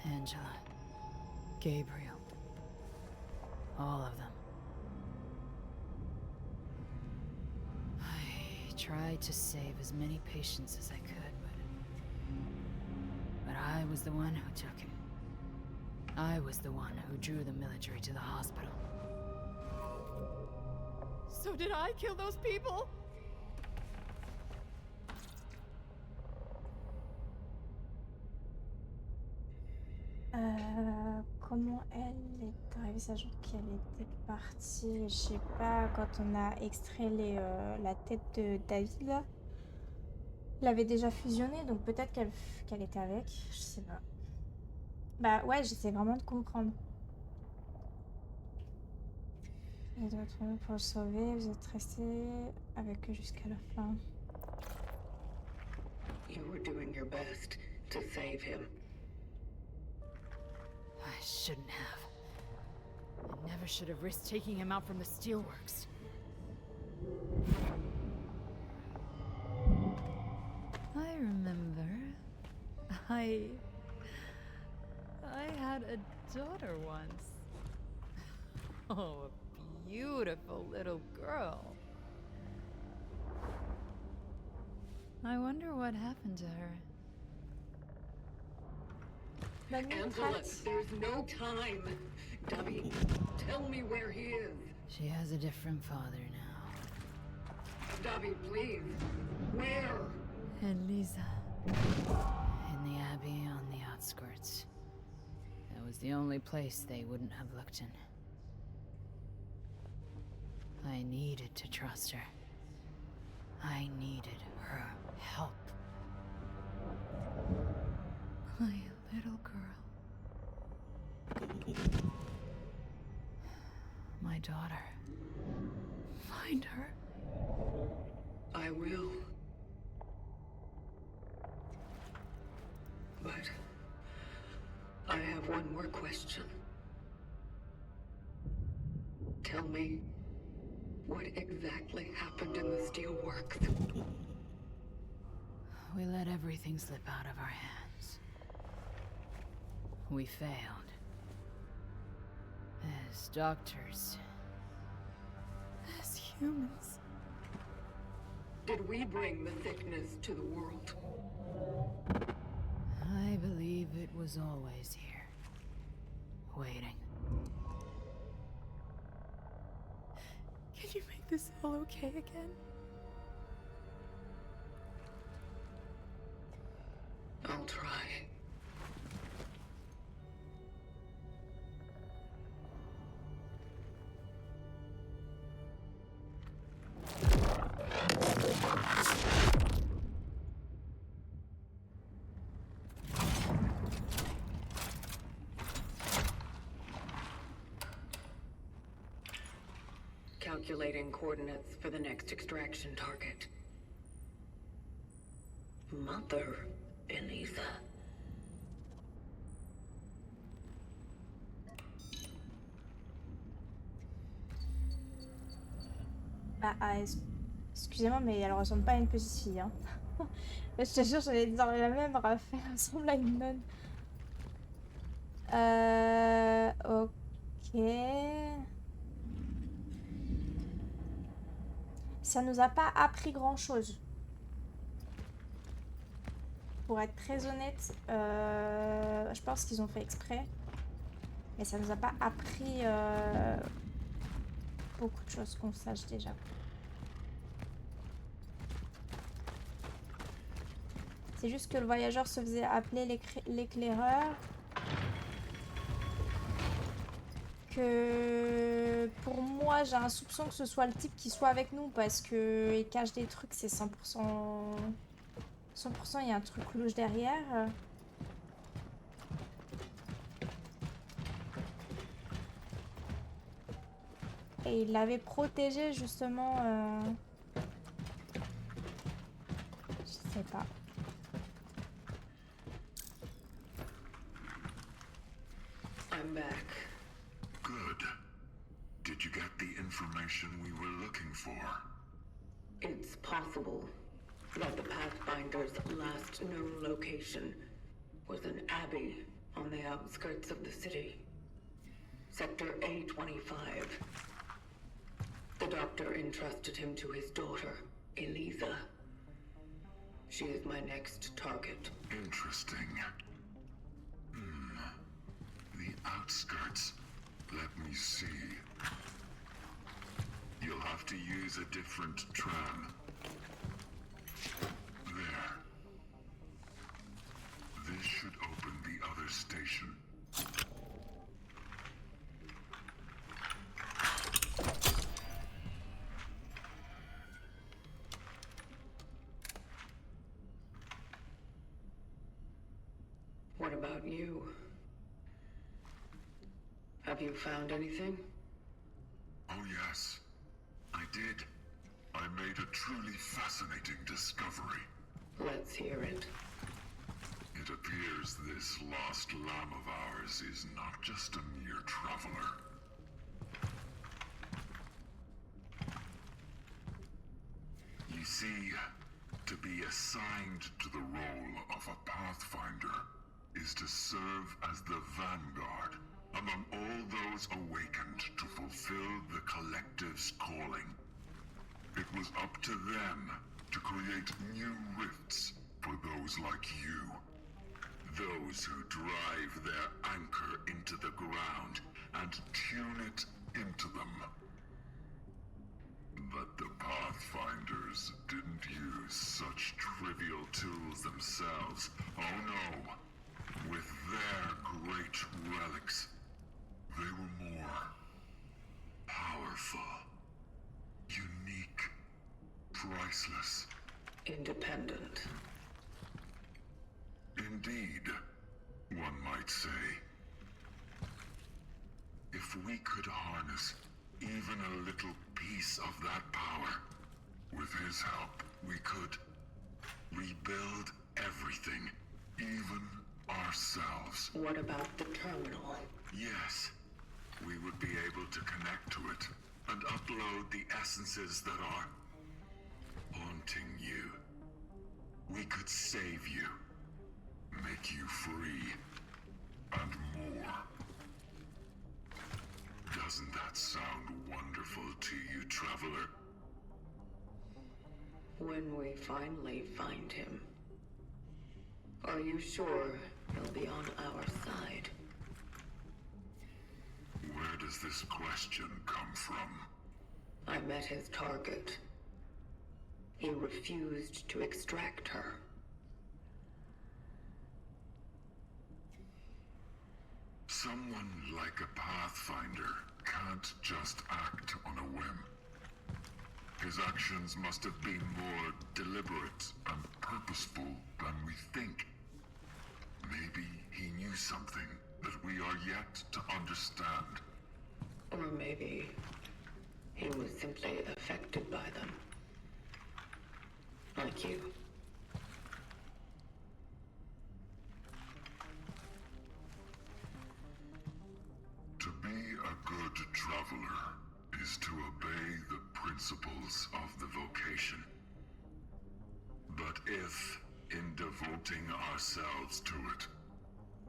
Angela. Gabriel. All of them. I tried to save as many patients as I could, but I was the one who took him. I was the one who drew the military to the hospital. So did I kill those people? Comment elle est arrivée, sachant qu'elle était partie, je sais pas, quand on a extrait la tête de David, là. Elle avait déjà fusionné, donc peut-être qu'elle était avec, je sais pas. Bah ouais, j'essaie vraiment de comprendre. Elle doit trouver pour le sauver, vous êtes resté avec eux jusqu'à la fin. You were doing your best to save him. shouldn't have. I never should have risked taking him out from the steelworks. I remember. I had a daughter once. Oh, a beautiful little girl. I wonder what happened to her. Bonne nuit, Angela, Krat. there's no time. Dobby, tell me where he is. She has a different father now. Dobby, please. Where? Elisa. In the Abbey on the outskirts. That was the only place they wouldn't have looked in. I needed to trust her. I needed her help. My little girl. My daughter. Find her. I will. But I have one more question. Tell me, what exactly happened in the steelworks? We let everything slip out of our hands. We failed. As doctors. As humans. Did we bring the thickness to the world? I believe it was always here. Waiting. Can you make this all okay again? I'll try. Calculating coordinates for the next extraction target. Mother Elisa. Excusez-moi, mais elle ressemble pas à une petite fille. Hein. Je te jure, j'allais dire la même, Raphaël ressemble à une nonne. Ok. Ça nous a pas appris grand-chose. Pour être très honnête, je pense qu'ils ont fait exprès. Mais ça nous a pas appris beaucoup de choses qu'on sache déjà. C'est juste que le voyageur se faisait appeler l'éclaireur. Que pour moi, j'ai un soupçon que ce soit le type qui soit avec nous parce que il cache des trucs, c'est 100%. 100%, il y a un truc louche derrière. Et il l'avait protégé justement. Je sais pas. I'm back. Good. Did you get the information we were looking for? It's possible that the Pathfinder's last known location was an abbey on the outskirts of the city. Sector A25. The doctor entrusted him to his daughter, Elisa. She is my next target. Interesting. The outskirts. Let me see. You'll have to use a different tram. There. This should open the other station. What about you? Have you found anything? Oh yes, I did. I made a truly fascinating discovery. Let's hear it. It appears this lost lamb of ours yours is not just a mere traveler. You see, to be assigned to the role of a Pathfinder is to serve as the vanguard among all those awakened to fulfill the Collective's calling. It was up to them to create new rifts for those like you. Those who drive their anchor into the ground and tune it into them. But the Pathfinders didn't use such trivial tools themselves. Oh no. With their great relics, they were more powerful, unique, priceless. Independent. Indeed, one might say. If we could harness even a little piece of that power, with his help, we could rebuild everything, even ourselves. What about the terminal? Yes, we would be able to connect to it and upload the essences that are haunting you. We could save you, make you free, and more. Doesn't that sound wonderful to you, Traveler? When we finally find him, are you sure he'll be on our side? Where does this question come from? I met his target. He refused to extract her. Someone like a Pathfinder can't just act on a whim. His actions must have been more deliberate and purposeful than we think. Maybe he knew something that we are yet to understand. Or maybe he was simply affected by them. Like you. To be a good traveler is to obey the principles of the vocation. But if, in devoting ourselves to it,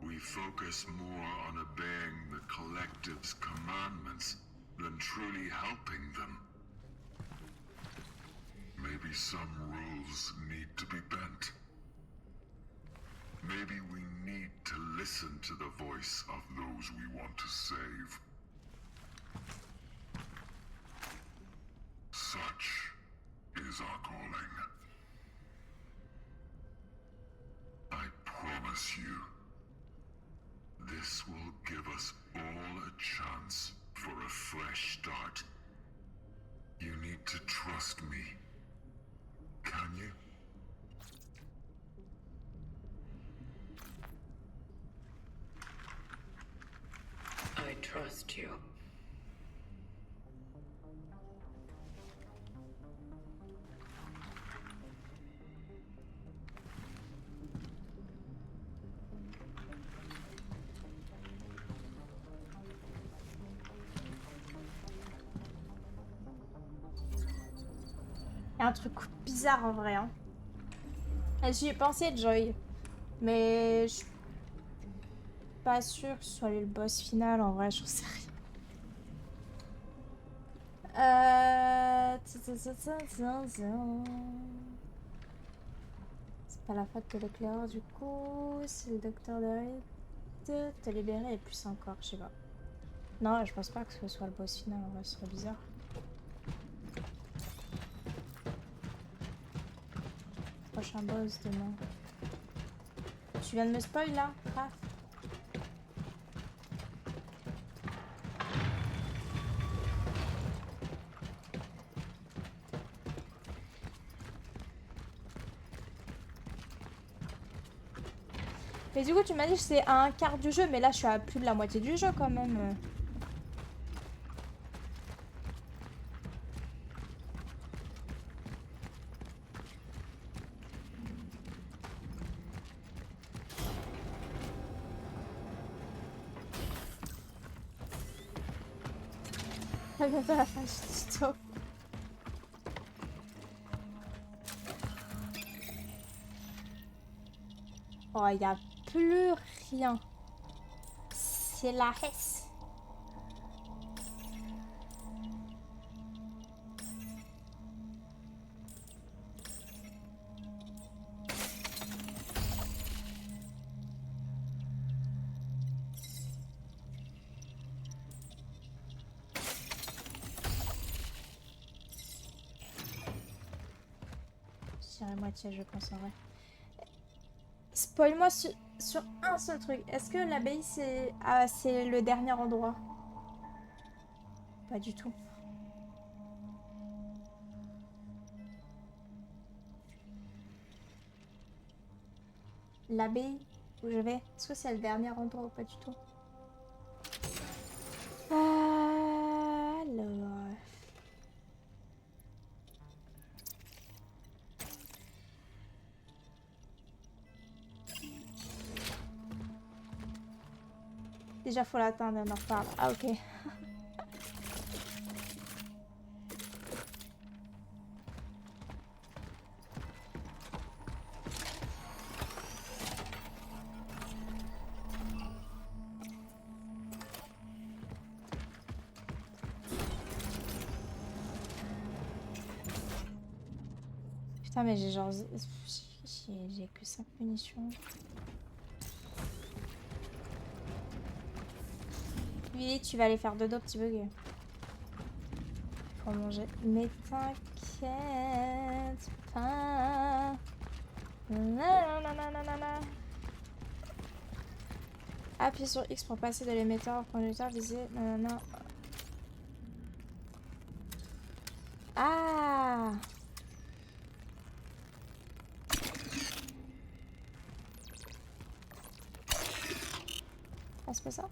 we focus more on obeying the Collective's commandments than truly helping them, maybe some rules need to be bent. Maybe we need to listen to the voice of those we want to save. Such is our calling. I promise you, this will give us all a chance for a fresh start. You need to trust me. Can you? I trust you. Il y a un truc bizarre en vrai. Hein. J'y ai pensé, Joy. Mais je suis pas sûre que ce soit lui le boss final en vrai, j'en sais rien. C'est pas la faute de l'éclaireur du coup, c'est le docteur de Reed. Te libérer et plus encore, je sais pas. Non, je pense pas que ce soit le boss final en vrai, ce serait bizarre. Prochain boss demain. Tu viens de me spoil là, Raph? Mais du coup tu m'as dit que c'est à un quart du jeu, mais là je suis à plus de la moitié du jeu quand même. À bientôt à la fin du tuto. Oh, il n'y a plus rien. C'est la hesse. Je dirais moitié, je pense en vrai. Spoil-moi sur un seul truc. Est-ce que l'abbaye, c'est le dernier endroit? Pas du tout. L'abbaye où je vais, est-ce que c'est le dernier endroit ou pas du tout? Alors... Déjà, faut l'atteindre, on en reparle. Ah, ok. Putain, mais j'ai genre... J'ai que 5 munitions. Oui, tu vas aller faire dodo, petit bug. Faut manger. Mais t'inquiète pas. Nananana. Appuie sur X pour passer de l'émetteur au conducteur visé. Nanana. Ah! Ah, c'est pas ça?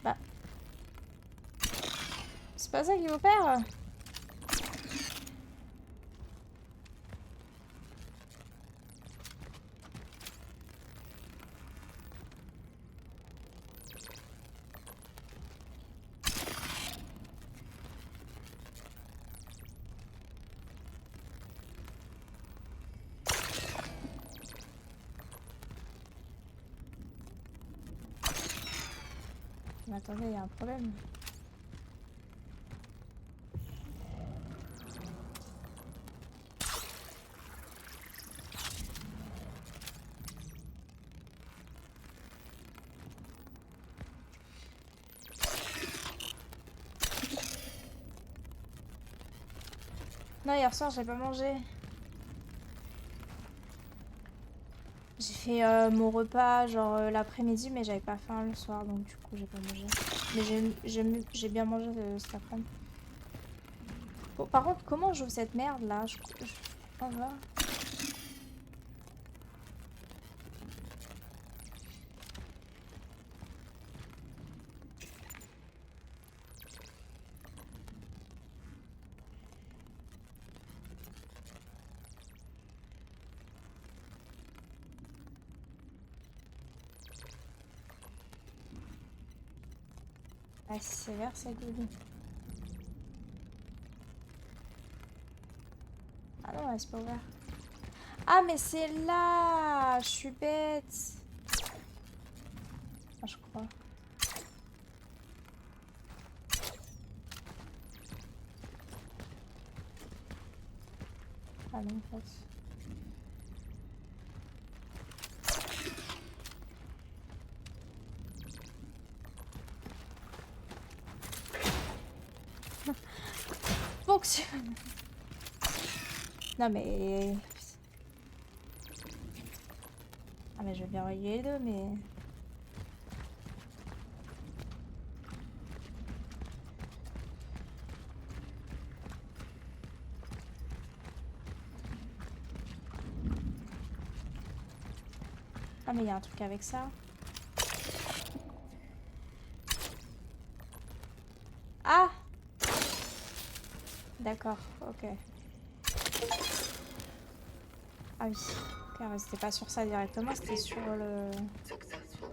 Bah. C'est pas ça qu'il faut faire? Mais attendez, il y a un problème. Non, hier soir, j'ai pas mangé. J'ai fait mon repas genre l'après-midi, mais j'avais pas faim le soir, donc du coup, j'ai pas mangé. Mais j'ai bien mangé cet après-midi. Bon, par contre, comment j'ouvre cette merde là? Je comprends pas. Ah, si c'est vert, c'est good. Ah non, ouais, c'est pas ouvert. Ah, mais c'est là! Je suis bête! Ah, je crois. Ah non, en fait. Fonctionne! Non mais... Ah mais je vais bien relier les deux, mais... Ah mais il y a un truc avec ça. Ah! D'accord, ok. Ah oui. Car c'était pas sur ça directement, c'était sur le... Successful.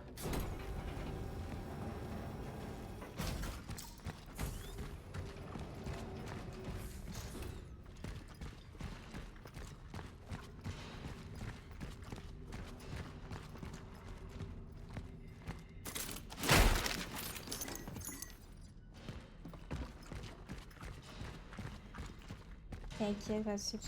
Ok, vas-y.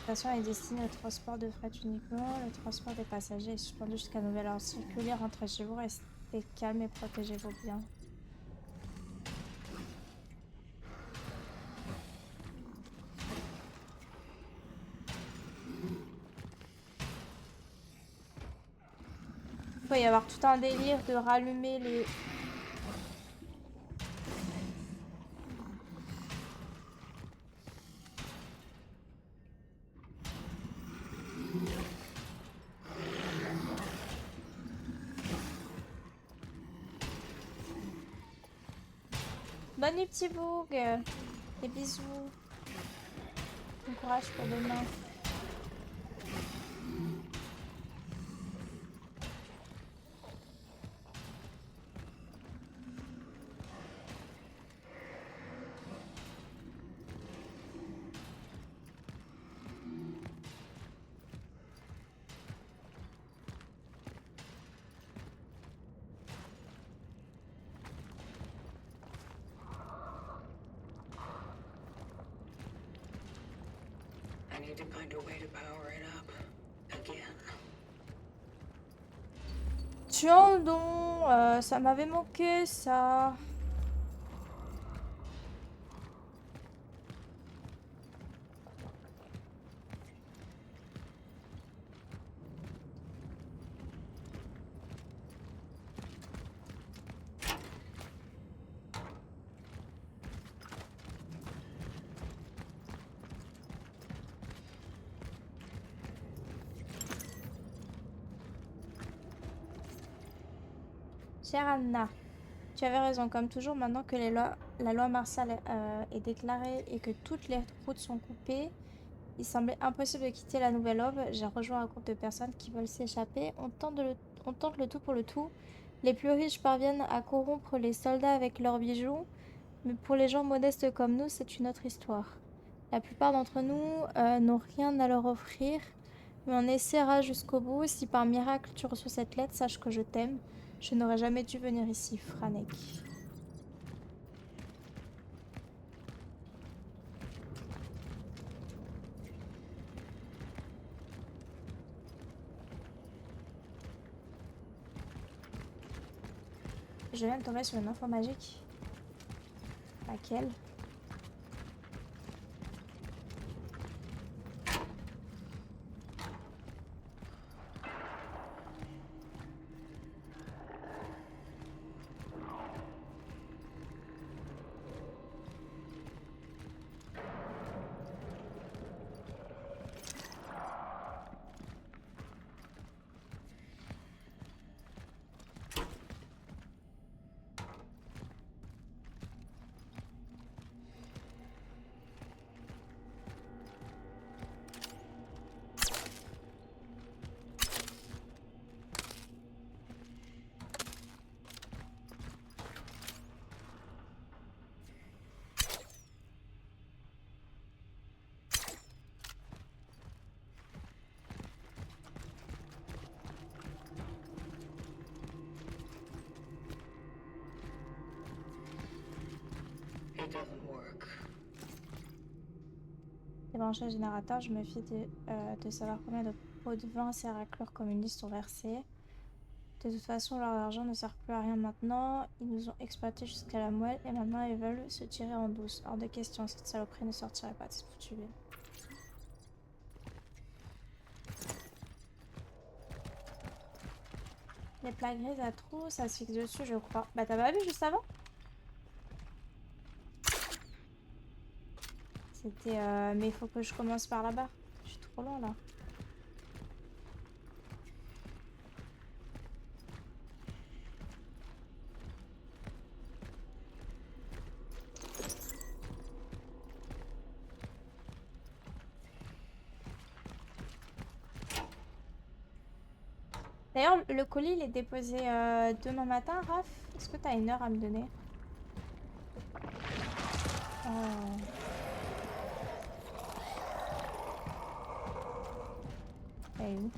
La station est destinée au transport de fret uniquement. Le transport des passagers est suspendu jusqu'à nouvel ordre. Circulez, rentrez chez vous, restez calme et protégez vos biens. Il va y avoir tout un délire de rallumer les... Bonne nuit, petit boug. Des bisous. Bon courage pour demain. I need to find a way to power it up. Again. Tiens donc, ça m'avait manqué ça. Chère Anna, tu avais raison. Comme toujours, maintenant que la loi martiale est déclarée et que toutes les routes sont coupées, il semblait impossible de quitter la Nouvelle Aube. J'ai rejoint un groupe de personnes qui veulent s'échapper. On tente le tout pour le tout. Les plus riches parviennent à corrompre les soldats avec leurs bijoux, mais pour les gens modestes comme nous, c'est une autre histoire. La plupart d'entre nous n'ont rien à leur offrir, mais on essaiera jusqu'au bout. Si par miracle tu reçois cette lettre, sache que je t'aime. Je n'aurais jamais dû venir ici, Franek. Je viens de tomber sur une info magique. Laquelle? It doesn't work. Débrancher le générateur, je me fie de savoir combien de pots de vin ces racleurs communistes sont versés. De toute façon, leur argent ne sert plus à rien maintenant. Ils nous ont exploités jusqu'à la moelle et maintenant ils veulent se tirer en douce. Hors de question, cette saloperie ne sortirait pas de cette foutue ville. Les plaques grises à trous, ça se fixe dessus, je crois. Bah t'as pas vu juste avant? C'était... Mais il faut que je commence par là-bas. Je suis trop loin là. D'ailleurs, le colis il est déposé demain matin, Raph. Est-ce que tu as une heure à me donner? Oh. Elle est où?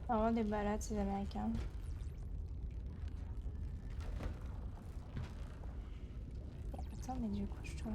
Vraiment des balades, ces Américains. Attends, mais du coup, je dois...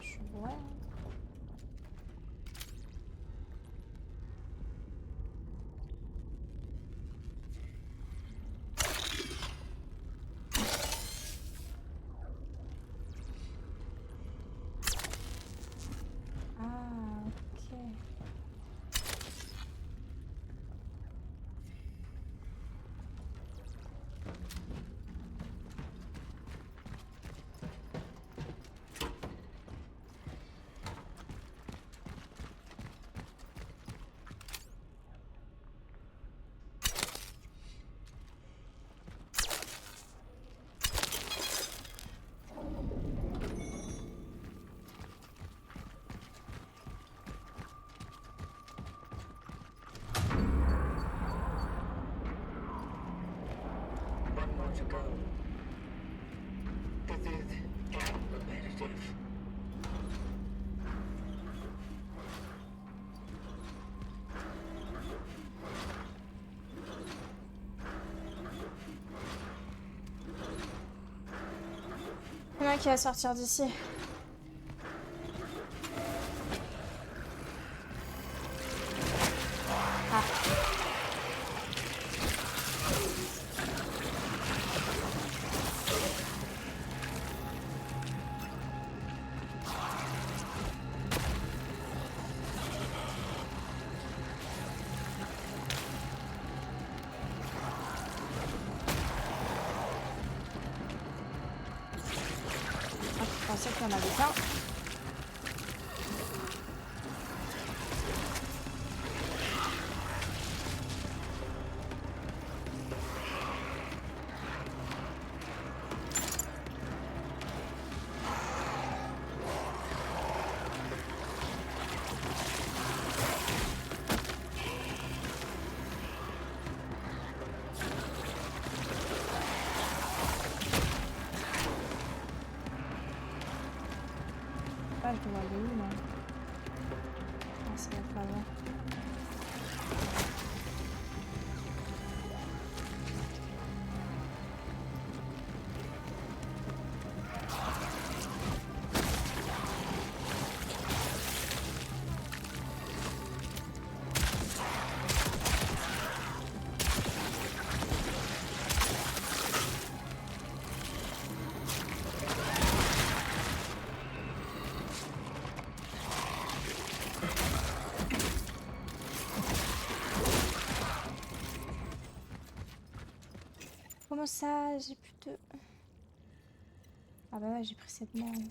Je suis bourrée. Ah, ok. One more to go. This is getting repetitive. Il y en a qui va sortir d'ici. Je pensais qu'il y en avait plein. Je dois aller où là? Ah, ça va être là-bas. comment ça? J'ai plus de... Ah bah ouais, j'ai pris cette merde.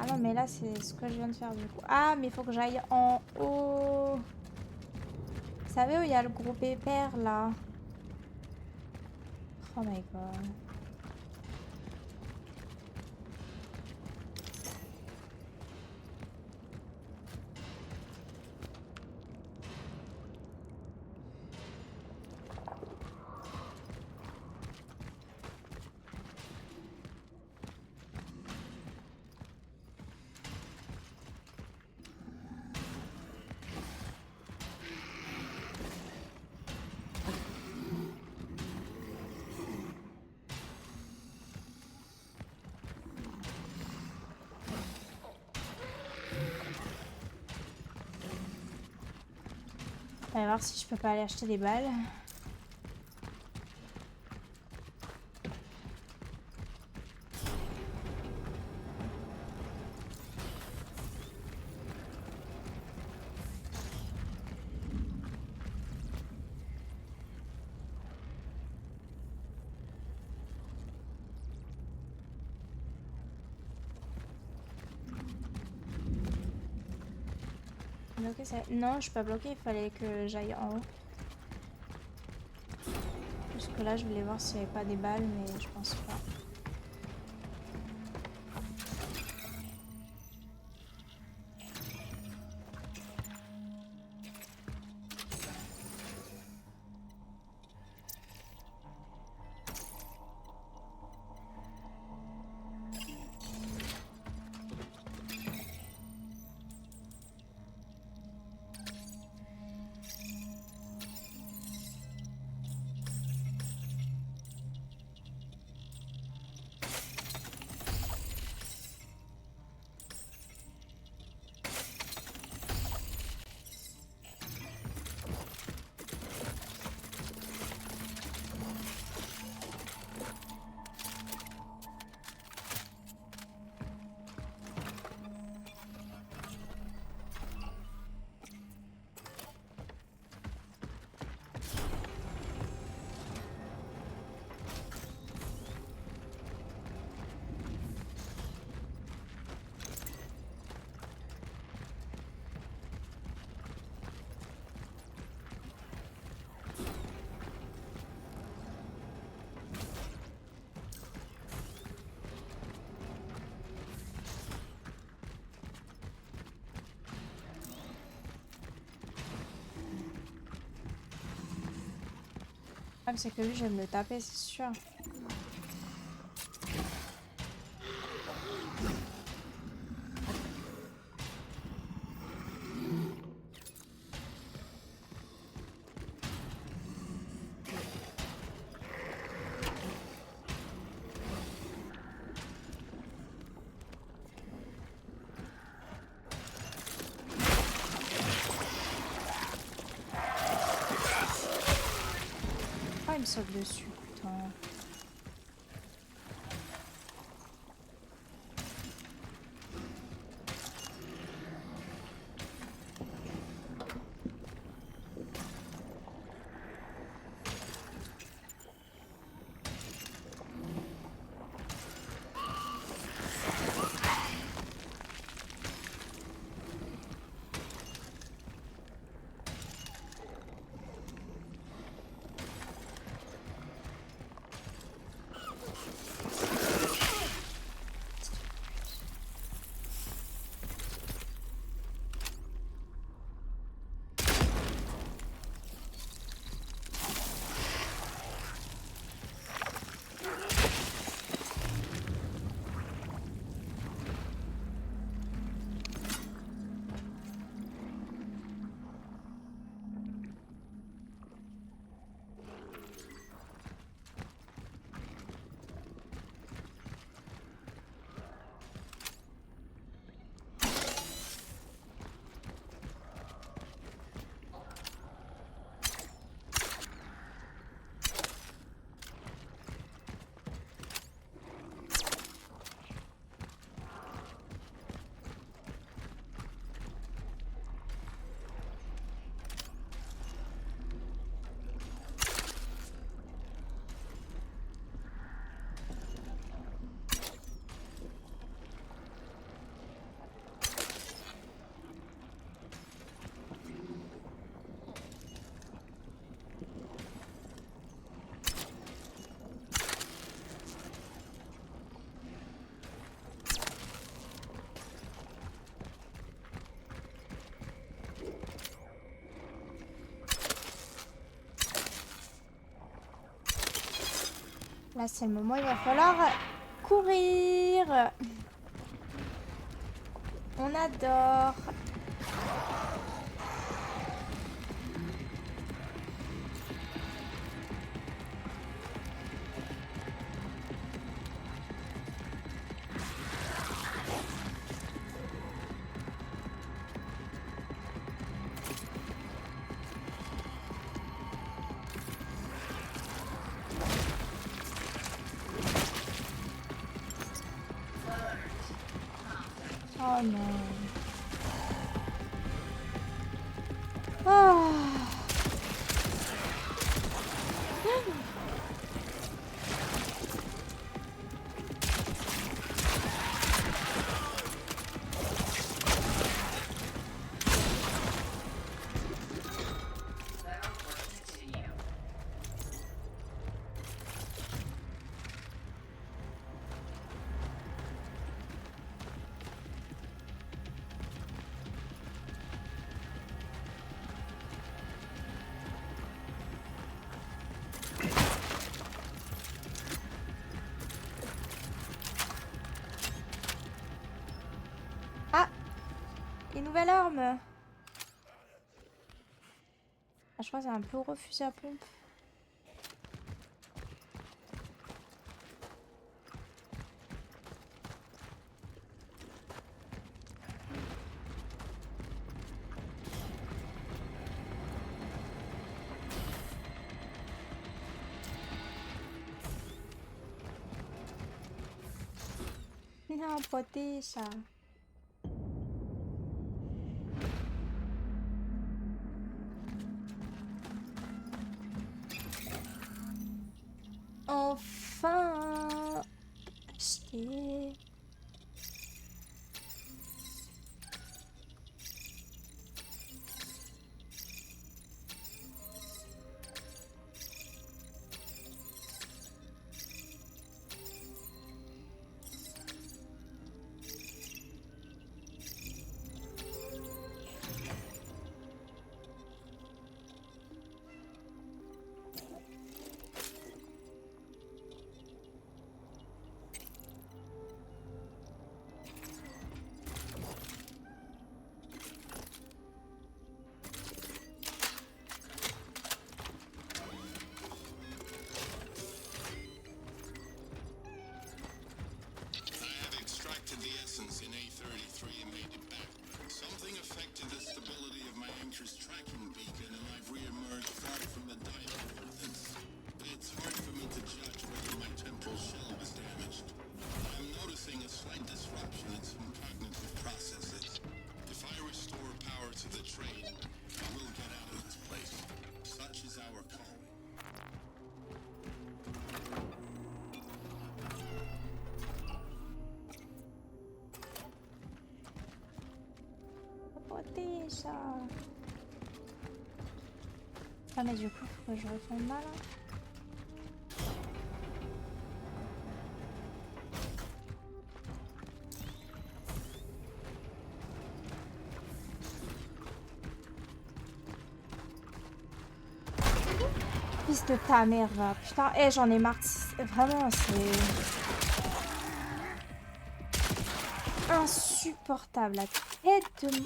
Ah non, mais là, c'est ce que je viens de faire du coup. Ah, mais il faut que j'aille en haut. Vous savez où il y a le gros pépère là? Oh my god. On va voir si je peux pas aller acheter des balles. Bloquer ça... Non, je suis pas bloquée, il fallait que j'aille en haut. Jusque là, je voulais voir s'il n'y avait pas des balles, mais je pense pas. Ah, c'est que lui, je vais me le taper, c'est sûr. Ah, il me saute dessus, putain. Là, c'est le moment, il va falloir courir. On adore. Oh non. Ah. Ah, une nouvelle arme. Ah, je crois que c'est un peu refusé à pompe. Non, protège ça. Enfin acheté. The essence in A33 and made it back. Something affected the stability of my anchor's tracking beacon, and I've re-emerged far from the diode. It's hard for me to judge whether my temporal shell was damaged. I'm noticing a slight disruption in some cognitive processes. If I restore power to the train, I will get out of this place. Such is our calling. Protège ça. Ah mais du coup, faut que je retourne là. Fils de ta mère, va. Putain, eh, j'en ai marre. Vraiment, c'est insupportable. La tête de...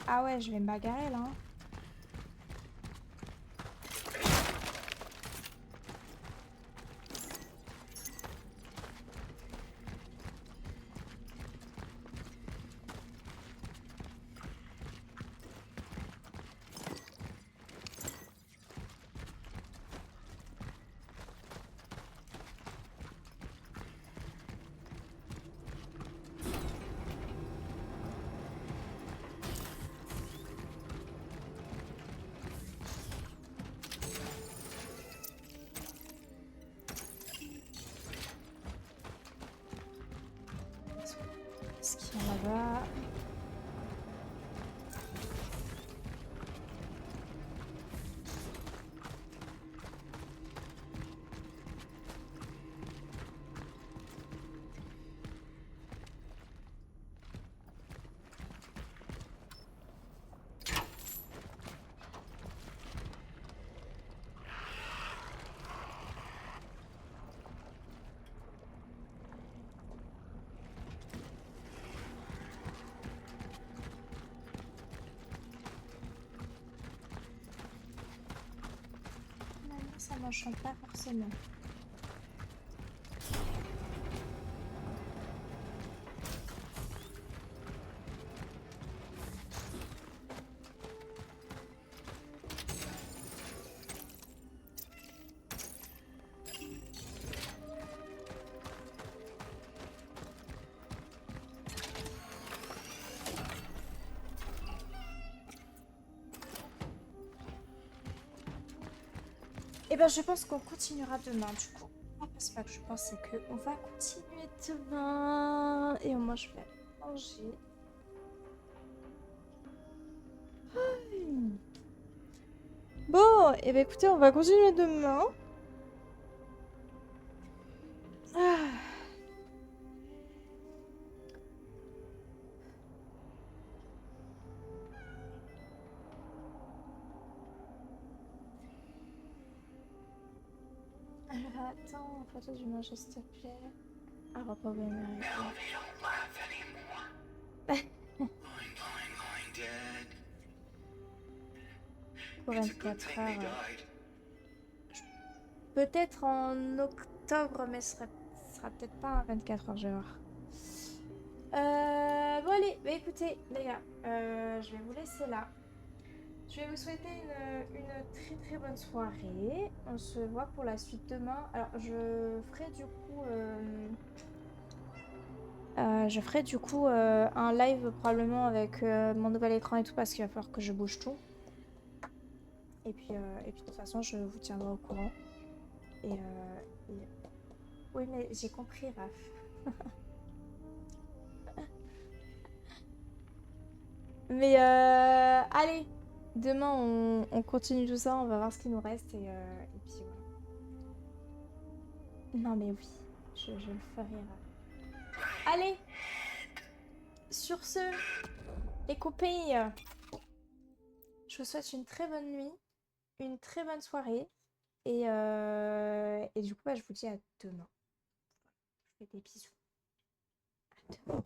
Ah ouais, je vais me bagarrer là. Ce qu'il y a là-bas. m'enchante pas forcément. Eh ben, je pense qu'on continuera demain, du coup. Ah, c'est pas que je pensais que on va continuer demain. Et moi, je vais manger. Bon, et ben écoutez, on va continuer demain. Ah. Alors, attends, photo du manger, s'il te plaît. Un repas au Now they don't laugh anymore. Mine, dead. Pour It's a good 24 thing heures. they died. Peut-être en octobre, mais ce sera peut-être pas un 24 heures, je vais voir. Bon allez, bah écoutez les gars, je vais vous laisser là. Je vais vous souhaiter une très très bonne soirée. On se voit pour la suite demain. Alors je ferai du coup un live probablement avec mon nouvel écran et tout parce qu'il va falloir que je bouge tout. Et puis de toute façon je vous tiendrai au courant. Et... Oui mais j'ai compris Raph. Mais allez, demain on continue tout ça, on va voir ce qu'il nous reste et puis voilà. Non mais oui, je le ferai. Allez, sur ce, les copains, je vous souhaite une très bonne nuit, une très bonne soirée et du coup bah, je vous dis à demain. Je vous fais des bisous. À demain.